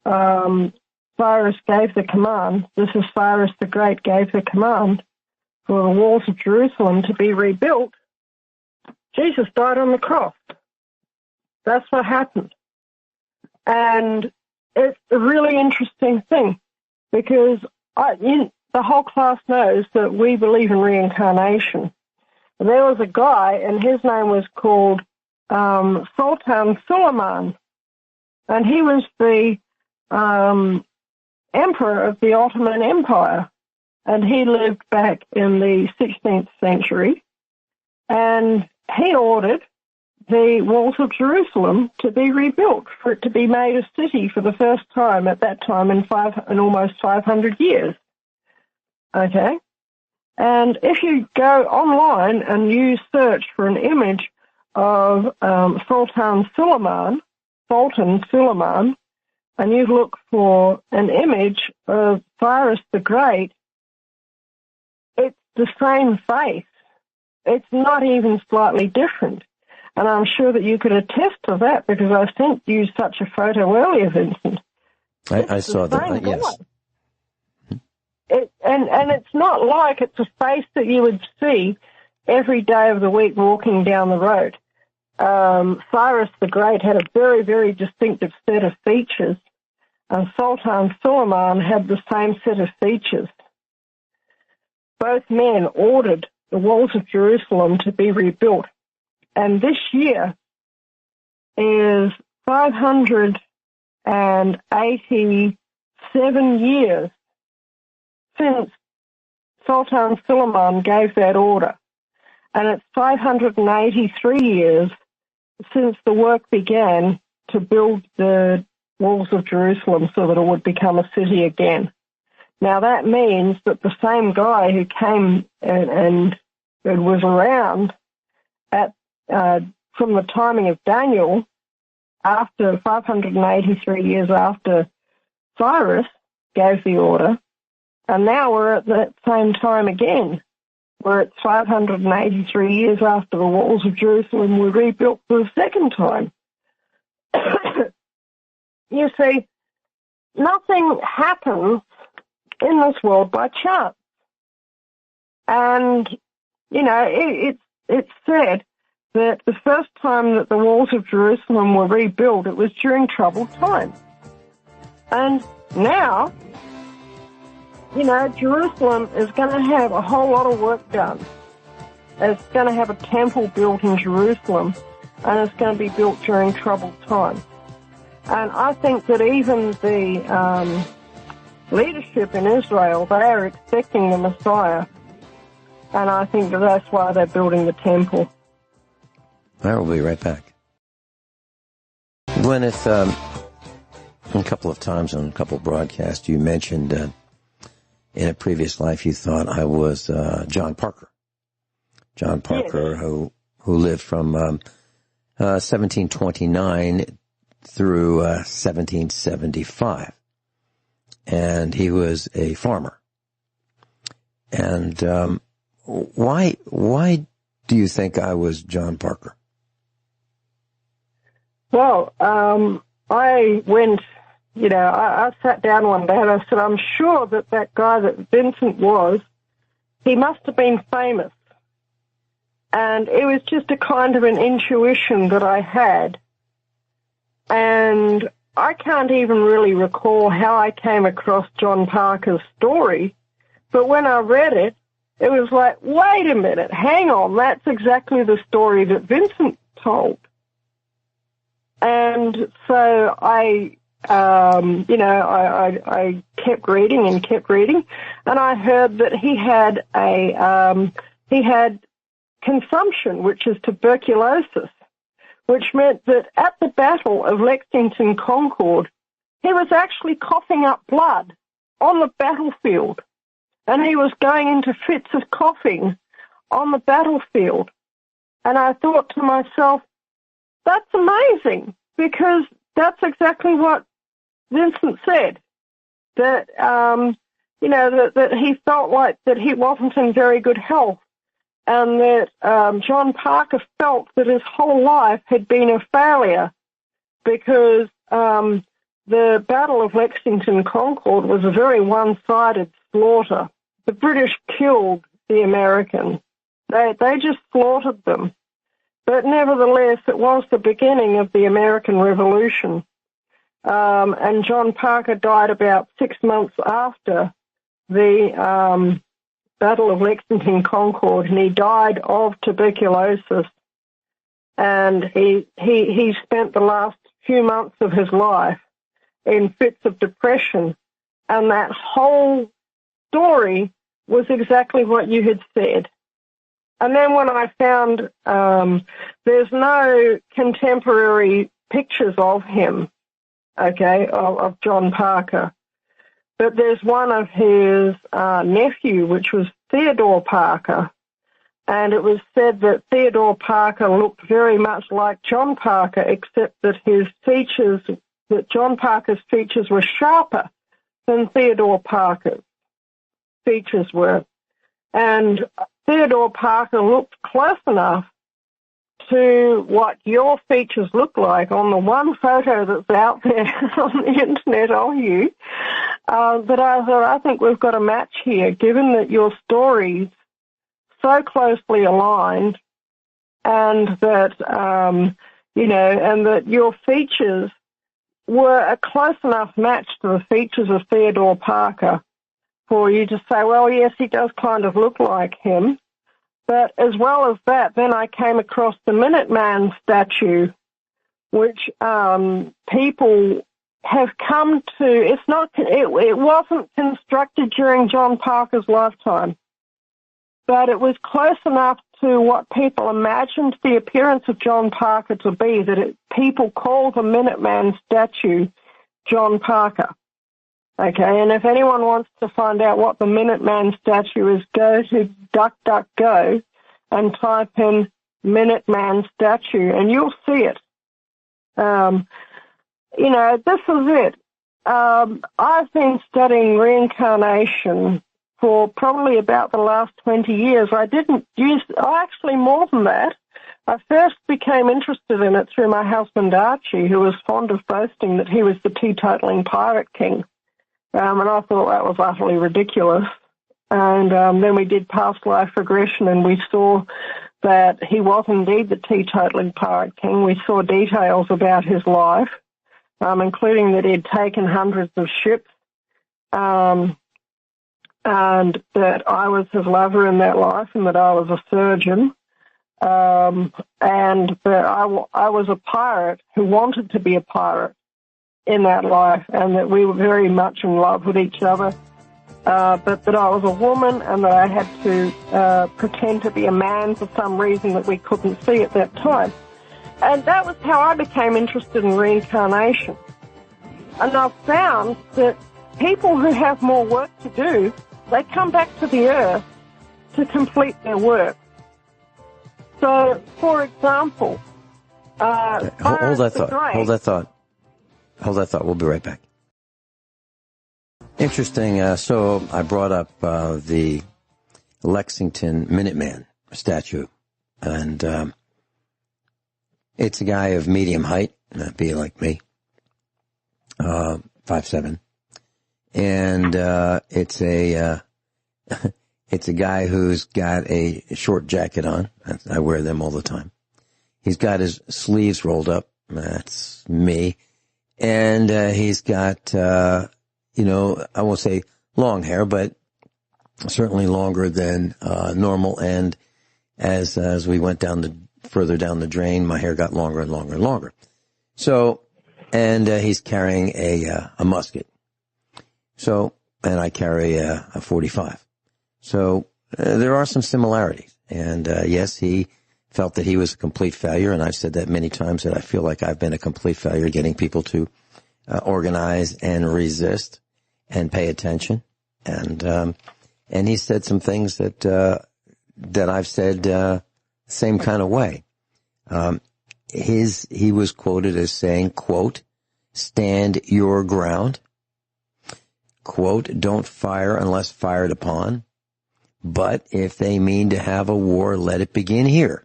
Cyrus gave the command, this is Cyrus the Great gave the command for the walls of Jerusalem to be rebuilt, Jesus died on the cross. That's what happened. And it's a really interesting thing because the whole class knows that we believe in reincarnation. And there was a guy, and his name was called Sultan Suleiman, and he was the emperor of the Ottoman Empire, and he lived back in the 16th century, and he ordered the walls of Jerusalem to be rebuilt, for it to be made a city for the first time at that time in almost 500 years. Okay? And if you go online and you search for an image of Sultan Suleiman, and you look for an image of Cyrus the Great, it's the same face. It's not even slightly different. And I'm sure that you could attest to that because I sent you such a photo earlier, Vincent. I saw that, yes. And it's not like it's a face that you would see every day of the week walking down the road. Cyrus the Great had a very, very distinctive set of features, and Sultan Suleiman had the same set of features. Both men ordered the walls of Jerusalem to be rebuilt, and this year is 587 years since Sultan Suleiman gave that order, and it's 583 years since the work began to build the walls of Jerusalem so that it would become a city again. Now that means that the same guy who came and was around at from the timing of Daniel, after 583 years after Cyrus gave the order, and now we're at that same time again. We're at 583 years after the walls of Jerusalem were rebuilt for the second time. You see, nothing happens in this world by chance. And, you know, it's said that the first time that the walls of Jerusalem were rebuilt, it was during troubled times. And now, you know, Jerusalem is going to have a whole lot of work done. It's going to have a temple built in Jerusalem, and it's going to be built during troubled times. And I think that even the leadership in Israel, they are expecting the Messiah, and I think that that's why they're building the temple. I will be right back. Guineith, a couple of times on a couple of broadcasts, you mentioned in a previous life you thought I was John Parker. John Parker, yes. who lived from 1729 through 1775. And he was a farmer. And why do you think I was John Parker? Well, I went, you know, I sat down one day and I said, I'm sure that guy that Vincent was, he must have been famous. And it was just a kind of an intuition that I had. And I can't even really recall how I came across John Parker's story. But when I read it, it was like, wait a minute, hang on, that's exactly the story that Vincent told. And so I kept reading, and I heard that he had consumption, which is tuberculosis, which meant that at the Battle of Lexington Concord, he was actually coughing up blood on the battlefield, and he was going into fits of coughing on the battlefield. And I thought to myself, that's amazing, because that's exactly what Vincent said, that, that he felt like that he wasn't in very good health, and that John Parker felt that his whole life had been a failure because the Battle of Lexington Concord was a very one-sided slaughter. The British killed the Americans. They just slaughtered them. But nevertheless, it was the beginning of the American Revolution. And John Parker died about 6 months after the Battle of Lexington Concord, and he died of tuberculosis. And he spent the last few months of his life in fits of depression. And that whole story was exactly what you had said. And then when I found there's no contemporary pictures of him, of John Parker, but there's one of his nephew, which was Theodore Parker, and it was said that Theodore Parker looked very much like John Parker, except that John Parker's features were sharper than Theodore Parker's features were. And Theodore Parker looked close enough to what your features look like on the one photo that's out there on the internet of you, that I thought, I think we've got a match here, given that your story's so closely aligned, and that, and that your features were a close enough match to the features of Theodore Parker for you to say, well, yes, he does kind of look like him. But as well as that, then I came across the Minuteman statue, which people have come to. It wasn't constructed during John Parker's lifetime, but it was close enough to what people imagined the appearance of John Parker to be that people call the Minuteman statue John Parker. Okay, and if anyone wants to find out what the Minuteman statue is, go to DuckDuckGo and type in Minuteman statue, and you'll see it. This is it. I've been studying reincarnation for probably about the last 20 years. Actually more than that. I first became interested in it through my husband Archie, who was fond of boasting that he was the teetotaling pirate king. And I thought that was utterly ridiculous. And then we did past life regression, and we saw that he was indeed the teetotaling pirate king. We saw details about his life, including that he'd taken hundreds of ships, and that I was his lover in that life, and that I was a surgeon. And that I was a pirate who wanted to be a pirate in that life, and that we were very much in love with each other, but that I was a woman and that I had to pretend to be a man for some reason that we couldn't see at that time. And that was how I became interested in reincarnation. And I've found that people who have more work to do, they come back to the earth to complete their work. So, for example, hold that thought. We'll be right back. Interesting. So I brought up the Lexington Minuteman statue, and it's a guy of medium height, be like me, 5'7", and it's a it's a guy who's got a short jacket on. I wear them all the time. He's got his sleeves rolled up. That's me. And he's got, I won't say long hair, but certainly longer than normal. And as we went further down the drain, my hair got longer and longer and longer. So, and he's carrying a musket. So, and I carry a 45. So there are some similarities. And yes, he felt that he was a complete failure, and I've said that many times, that I feel like I've been a complete failure getting people to organize and resist and pay attention. And he said some things that I've said same kind of way. He was quoted as saying, quote, "Stand your ground," quote, "Don't fire unless fired upon, but if they mean to have a war, let it begin here."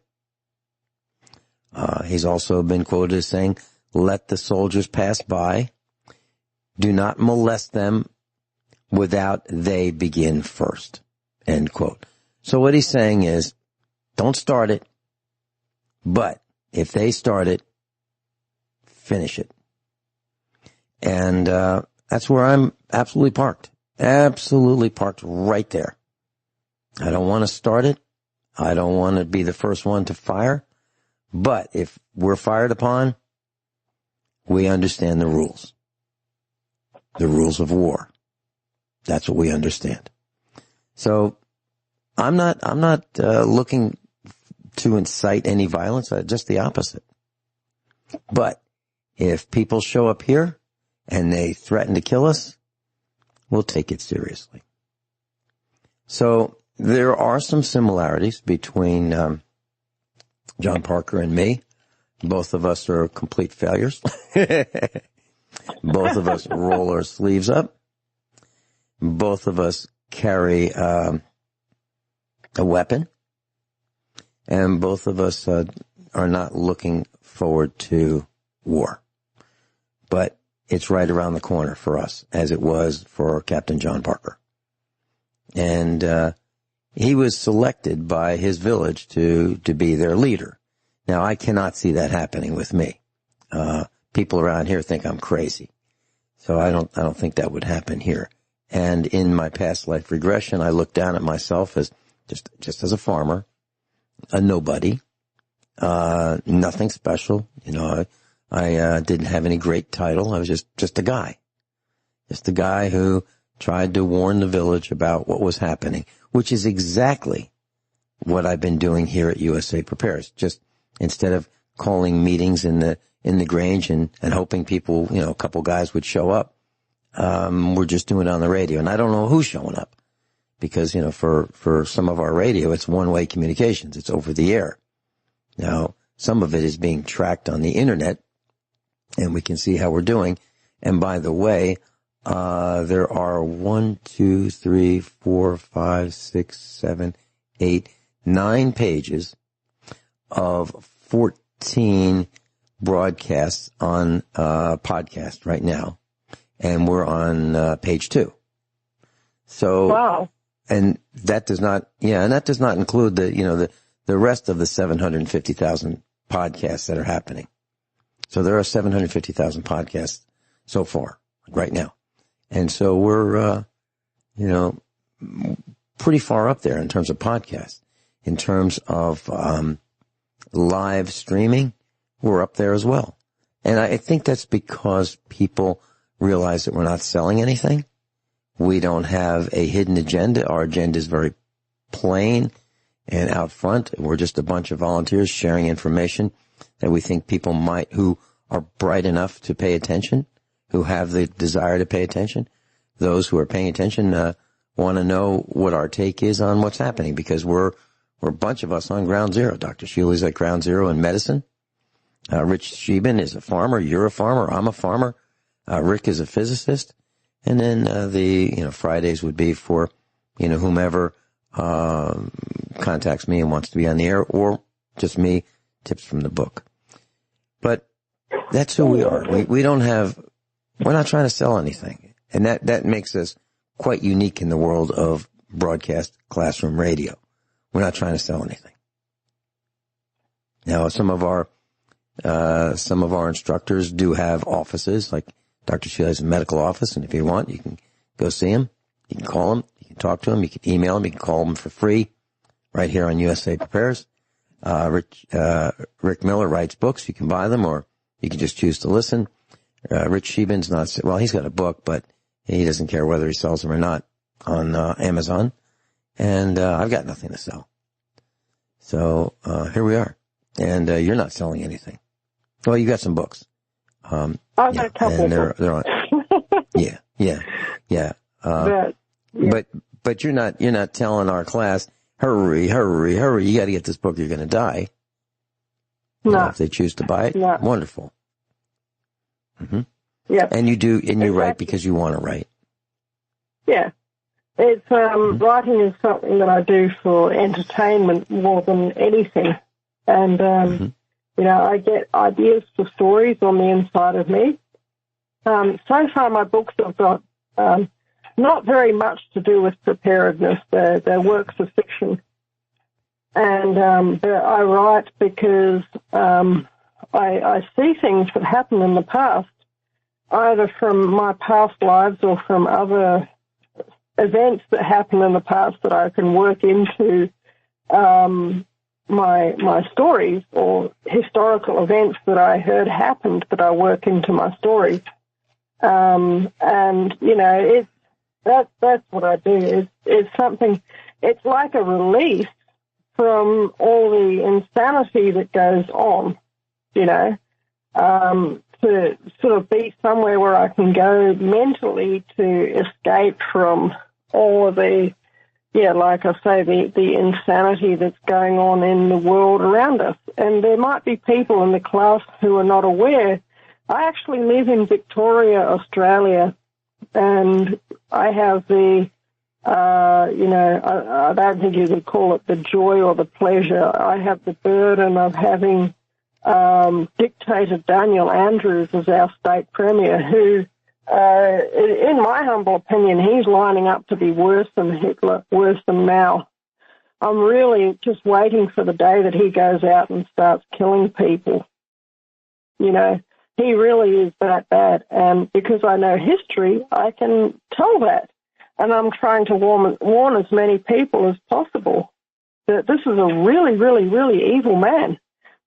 He's also been quoted as saying, "Let the soldiers pass by. Do not molest them without they begin first," end quote. So what he's saying is, don't start it, but if they start it, finish it. And that's where I'm absolutely parked right there. I don't want to start it. I don't want to be the first one to fire. But if we're fired upon, we understand the rules of war. That's what we understand. So I'm not looking to incite any violence, just the opposite. But if people show up here and they threaten to kill us, we'll take it seriously. So there are some similarities between John Parker and me. Both of us are complete failures. Both of us roll our sleeves up. Both of us carry a weapon. And both of us are not looking forward to war. But it's right around the corner for us, as it was for Captain John Parker. And he was selected by his village to be their leader. Now, I cannot see that happening with me. People around here think I'm crazy. So I don't think that would happen here. And in my past life regression, I looked down at myself as just as a farmer, a nobody, nothing special. I didn't have any great title. I was just a guy who tried to warn the village about what was happening, which is exactly what I've been doing here at USA Prepares. Just instead of calling meetings in the in the Grange and hoping people, a couple guys would show up. We're just doing it on the radio. And I don't know who's showing up because, for some of our radio, it's one-way communications. It's over the air. Now, some of it is being tracked on the internet and we can see how we're doing. And by the way, there are 1, 2, 3, 4, 5, 6, 7, 8, 9 pages of 14 broadcasts on podcast right now, and we're on page 2. So, wow. And that does not, and that does not include the rest of the 750,000 podcasts that are happening. So there are 750,000 podcasts so far, right now. And so we're, pretty far up there in terms of podcasts. In terms of live streaming, we're up there as well. And I think that's because people realize that we're not selling anything. We don't have a hidden agenda. Our agenda is very plain and out front. We're just a bunch of volunteers sharing information that we think people who are bright enough to pay attention, who have the desire to pay attention. Those who are paying attention want to know what our take is on what's happening, because we're a bunch of us on ground zero. Dr. Shealy's at ground zero in medicine. Rich Sheben is a farmer. You're a farmer. I'm a farmer. Rick is a physicist. And then the Fridays would be for whomever contacts me and wants to be on the air, or just me, tips from the book. But that's who we are. We're not trying to sell anything. And that makes us quite unique in the world of broadcast classroom radio. We're not trying to sell anything. Now, some of our instructors do have offices, like Dr. Shealy has a medical office, and if you want, you can go see him. You can call him. You can talk to him. You can email him. You can call him for free right here on USA Prepares. Rick Miller writes books. You can buy them, or you can just choose to listen. Rich Sheben's he's got a book, but he doesn't care whether he sells them or not on Amazon. And I've got nothing to sell. So here we are. And you're not selling anything. Well, you got some books. I've got a couple. And they're on. Yeah. But you're not telling our class, hurry. You got to get this book. You're going to die. No. If they choose to buy it, wonderful. Mm-hmm. Yeah. And you do, and you write because you want to write. Yeah. It's, writing is something that I do for entertainment more than anything. And, I get ideas for stories on the inside of me. So far my books have got, not very much to do with preparedness. They're works of fiction. And, I write because, I see things that happened in the past, either from my past lives or from other events that happened in the past that I can work into my stories, or historical events that I heard happened that I work into my stories. That's what I do. It's something, it's like a release from all the insanity that goes on, to sort of be somewhere where I can go mentally to escape from all of the, like I say, the insanity that's going on in the world around us. And there might be people in the class who are not aware. I actually live in Victoria, Australia, and I have I don't think you could call it the joy or the pleasure. I have the burden of having Dictator Daniel Andrews as our state premier, who, in my humble opinion, he's lining up to be worse than Hitler, worse than Mao. I'm really just waiting for the day that he goes out and starts killing people. He really is that bad. And because I know history, I can tell that. And I'm trying to warn as many people as possible that this is a really, really, really evil man.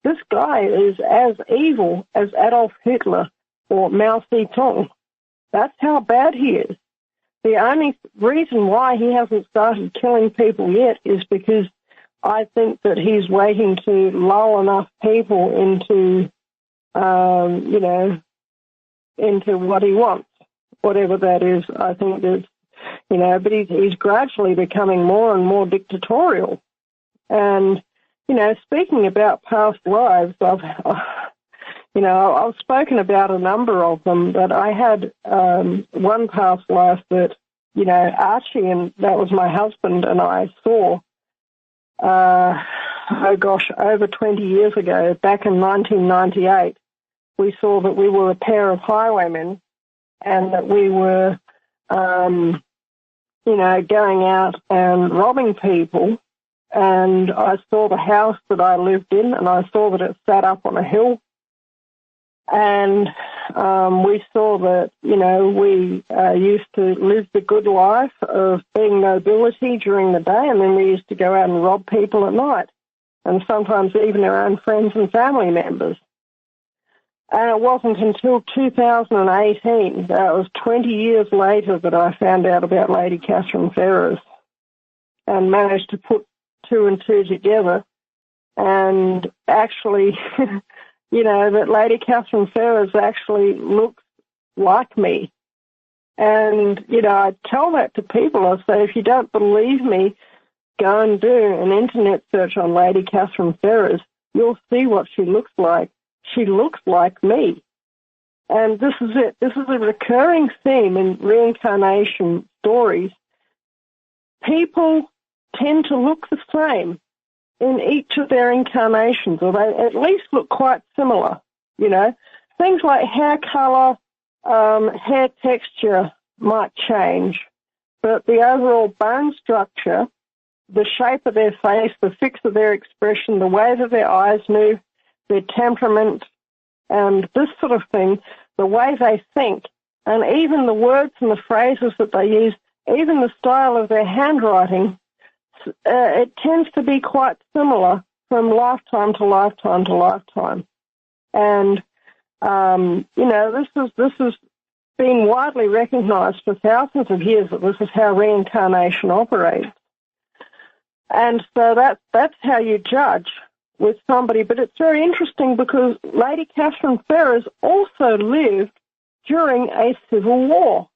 This guy is as evil as Adolf Hitler or Mao Zedong. That's how bad he is. The only reason why he hasn't started killing people yet is because I think that he's waiting to lull enough people into into what he wants, whatever that is. I think there's, but he's gradually becoming more and more dictatorial. And, speaking about past lives, I've spoken about a number of them, but I had one past life that, Archie, and that was my husband, and I saw, over 20 years ago, back in 1998, we saw that we were a pair of highwaymen and that we were, going out and robbing people. And I saw the house that I lived in, and I saw that it sat up on a hill. And we saw that, we used to live the good life of being nobility during the day, and then we used to go out and rob people at night, and sometimes even our own friends and family members. And it wasn't until 2018, that was 20 years later, that I found out about Lady Catherine Ferrers and managed to put two and two together, and actually, that Lady Catherine Ferrers actually looks like me. And, I tell that to people. I say, if you don't believe me, go and do an internet search on Lady Catherine Ferrers. You'll see what she looks like. She looks like me. And this is it. This is a recurring theme in reincarnation stories. People tend to look the same in each of their incarnations, or they at least look quite similar. Things like hair color, hair texture might change, but the overall bone structure, the shape of their face, the fix of their expression, the way that their eyes move, their temperament, and this sort of thing, the way they think, and even the words and the phrases that they use, even the style of their handwriting, it tends to be quite similar from lifetime to lifetime to lifetime. And, this has been widely recognized for thousands of years that this is how reincarnation operates. And so that's how you judge with somebody. But it's very interesting because Lady Catherine Ferrers also lived during a civil war.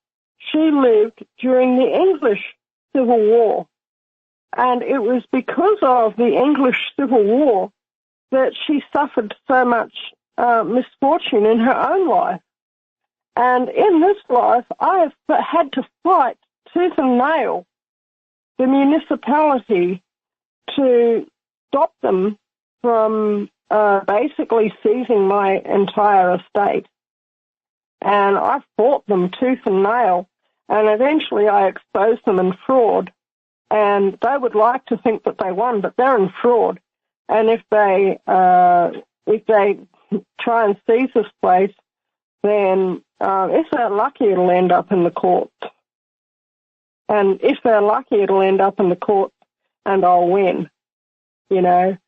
She lived during the English Civil War. And it was because of the English Civil War that she suffered so much misfortune in her own life. And in this life, I have had to fight tooth and nail the municipality to stop them from basically seizing my entire estate. And I fought them tooth and nail, and eventually I exposed them in fraud. And they would like to think that they won, but they're in fraud. And if they try and seize this place, then if they're lucky, it'll end up in the courts. And if they're lucky, it'll end up in the courts, and I'll win. But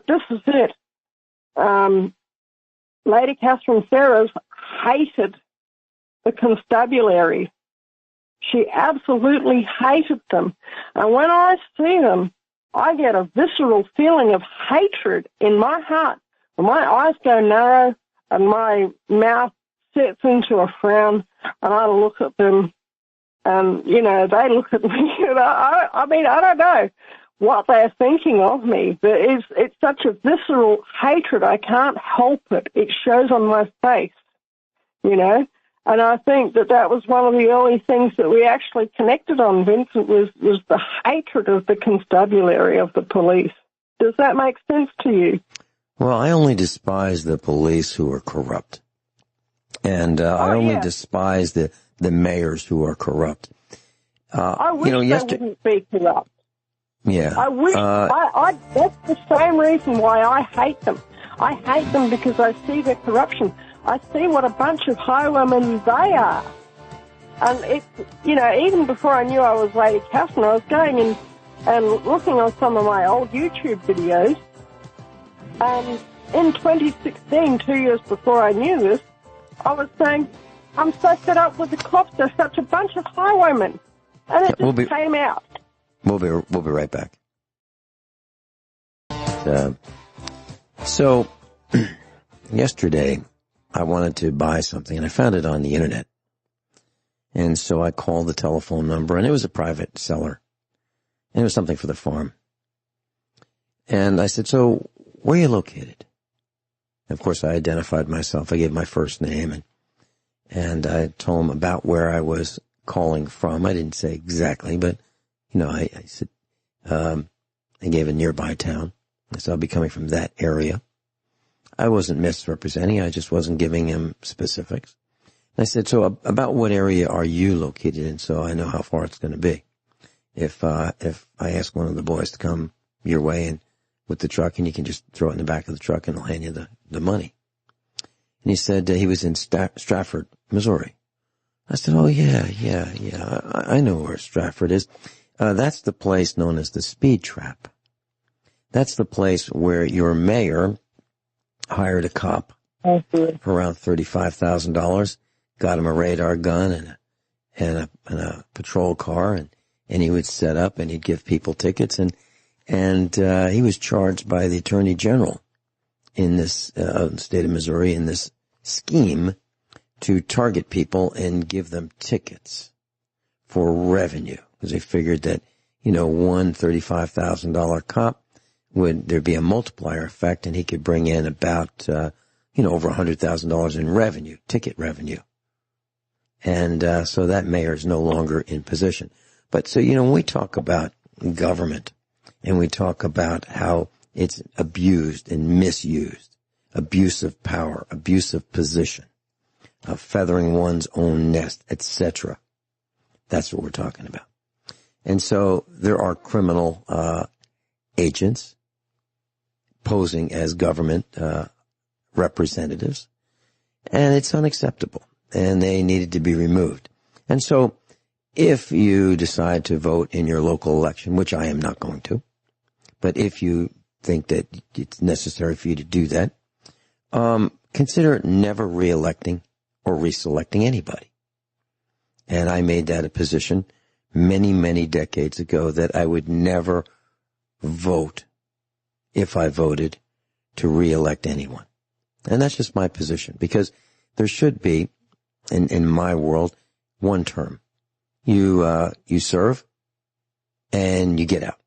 this is it. Lady Catherine Ferrers hated the constabulary. She absolutely hated them. And when I see them, I get a visceral feeling of hatred in my heart. My eyes go narrow and my mouth sets into a frown, and I look at them and, they look at me. I don't know what they're thinking of me, but it's such a visceral hatred. I can't help it. It shows on my face, And I think that was one of the early things that we actually connected on, Vincent, was the hatred of the constabulary, of the police. Does that make sense to you? Well, I only despise the police who are corrupt. And I only despise the mayors who are corrupt. I wish they wouldn't be corrupt. Yeah. I wish. That's the same reason why I hate them. I hate them because I see their corruption. I see what a bunch of highwaymen they are. And it's, even before I knew I was Lady Catherine, I was going in and looking on some of my old YouTube videos. And in 2016, 2 years before I knew this, I was saying, I'm so fed up with the cops. They're such a bunch of highwaymen. And it just came out. We'll be right back. So, yesterday I wanted to buy something, and I found it on the internet. And so I called the telephone number, and it was a private seller. And it was something for the farm. And I said, so where are you located? And of course, I identified myself. I gave my first name, and I told him about where I was calling from. I didn't say exactly, but, I said, I gave a nearby town. I said, I'll be coming from that area. I wasn't misrepresenting. I just wasn't giving him specifics. And I said, so about what area are you located in, so I know how far it's going to be? If I ask one of the boys to come your way and with the truck, and you can just throw it in the back of the truck and I'll hand you the money. And he said he was in Stratford, Missouri. I said, oh, yeah. I know where Stratford is. That's the place known as the Speed Trap. That's the place where your mayor hired a cop for around $35,000, got him a radar gun and a patrol car, and he would set up and he'd give people tickets, and he was charged by the Attorney General in this state of Missouri in this scheme to target people and give them tickets for revenue, because they figured that, one $35,000 cop there'd be a multiplier effect, and he could bring in about, over $100,000 in revenue, ticket revenue. And so that mayor is no longer in position. But so, when we talk about government and we talk about how it's abused and misused, abuse of power, abuse of position, feathering one's own nest, etc., that's what we're talking about. And so there are criminal agents posing as government representatives, and it's unacceptable, and they needed to be removed. And so if you decide to vote in your local election, which I am not going to, but if you think that it's necessary for you to do that, consider never re-electing or reselecting anybody. And I made that a position many, many decades ago that I would never vote, if I voted, to re-elect anyone. And that's just my position, because there should be, in my world, one term. You serve and you get out.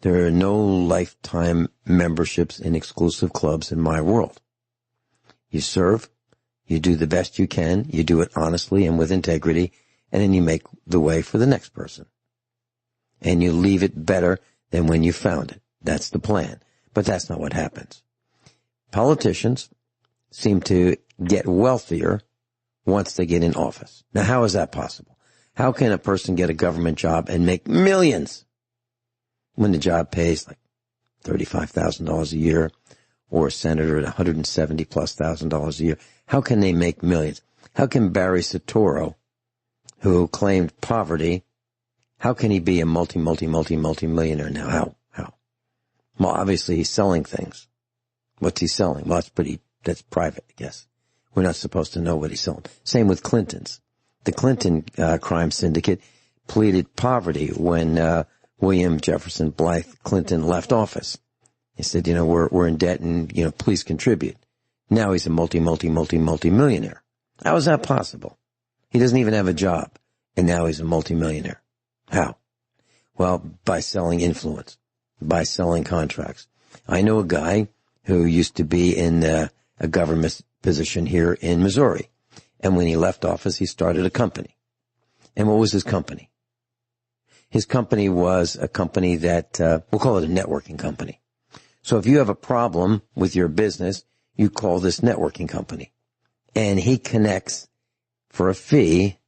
There are no lifetime memberships in exclusive clubs in my world. You serve, you do the best you can, you do it honestly and with integrity, and then you make the way for the next person. And you leave it better than when you found it. That's the plan. But that's not what happens. Politicians seem to get wealthier once they get in office. Now, how is that possible? How can a person get a government job and make millions when the job pays like $35,000 a year, or a senator at $170,000+ a year? How can they make millions? How can Barry Soetoro, who claimed poverty, how can he be a multi-millionaire now? How? Well, obviously he's selling things. What's he selling? Well, that's private, I guess. We're not supposed to know what he's selling. Same with Clinton's. The Clinton crime syndicate pleaded poverty when William Jefferson Blythe Clinton left office. He said, we're in debt and, please contribute. Now he's a multi-millionaire. How is that possible? He doesn't even have a job, and now he's a multi-millionaire. How? Well, by selling influence, by selling contracts. I know a guy who used to be in a government position here in Missouri. And when he left office, he started a company. And what was his company? His company was a company that, we'll call it a networking company. So if you have a problem with your business, you call this networking company. And he connects, for a fee,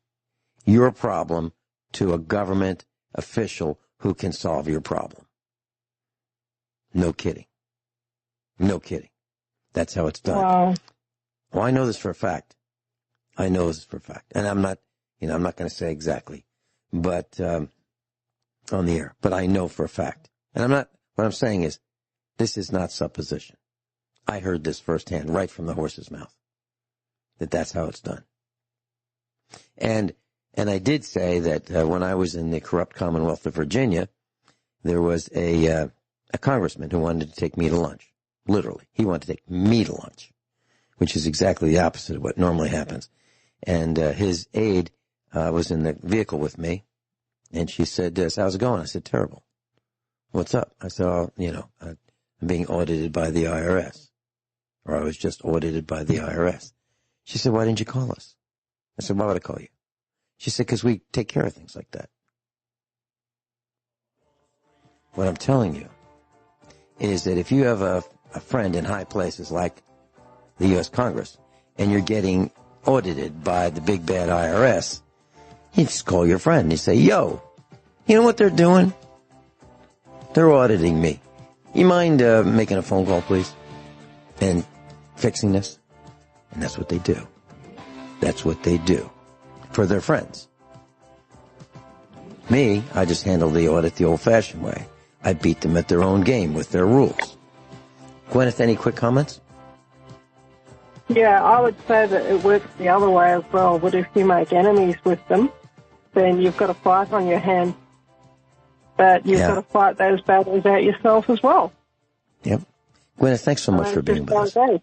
your problem to a government official who can solve your problem. No kidding. No kidding. That's how it's done. Wow. Well, I know this for a fact. And I'm not going to say exactly, but, on the air, but I know for a fact. And what I'm saying is, this is not supposition. I heard this firsthand, right from the horse's mouth, that's how it's done. And I did say that, when I was in the corrupt Commonwealth of Virginia, there was a congressman who wanted to take me to lunch. Literally. He wanted to take me to lunch. which is exactly the opposite of what normally happens. And his aide was in the vehicle with me, and she said, how's it going? I said, terrible. What's up? I said, I'm being audited by the IRS. Or I was just audited by the IRS. She said, why didn't you call us? I said, why would I call you? She said, because we take care of things like that. What I'm telling you is that if you have a friend in high places like the U.S. Congress and you're getting audited by the big bad IRS, you just call your friend and you say, yo, you know what they're doing? They're auditing me. You mind making a phone call, please? And fixing this? And that's what they do. That's what they do for their friends. Me, I just handle the audit the old-fashioned way. I beat them at their own game with their rules. Guineith, any quick comments? Yeah, I would say that it works the other way as well. But if you make enemies with them, then you've got a fight on your hands. But you've got to fight those battles out yourself as well. Yep. Guineith, thanks so much for being with us.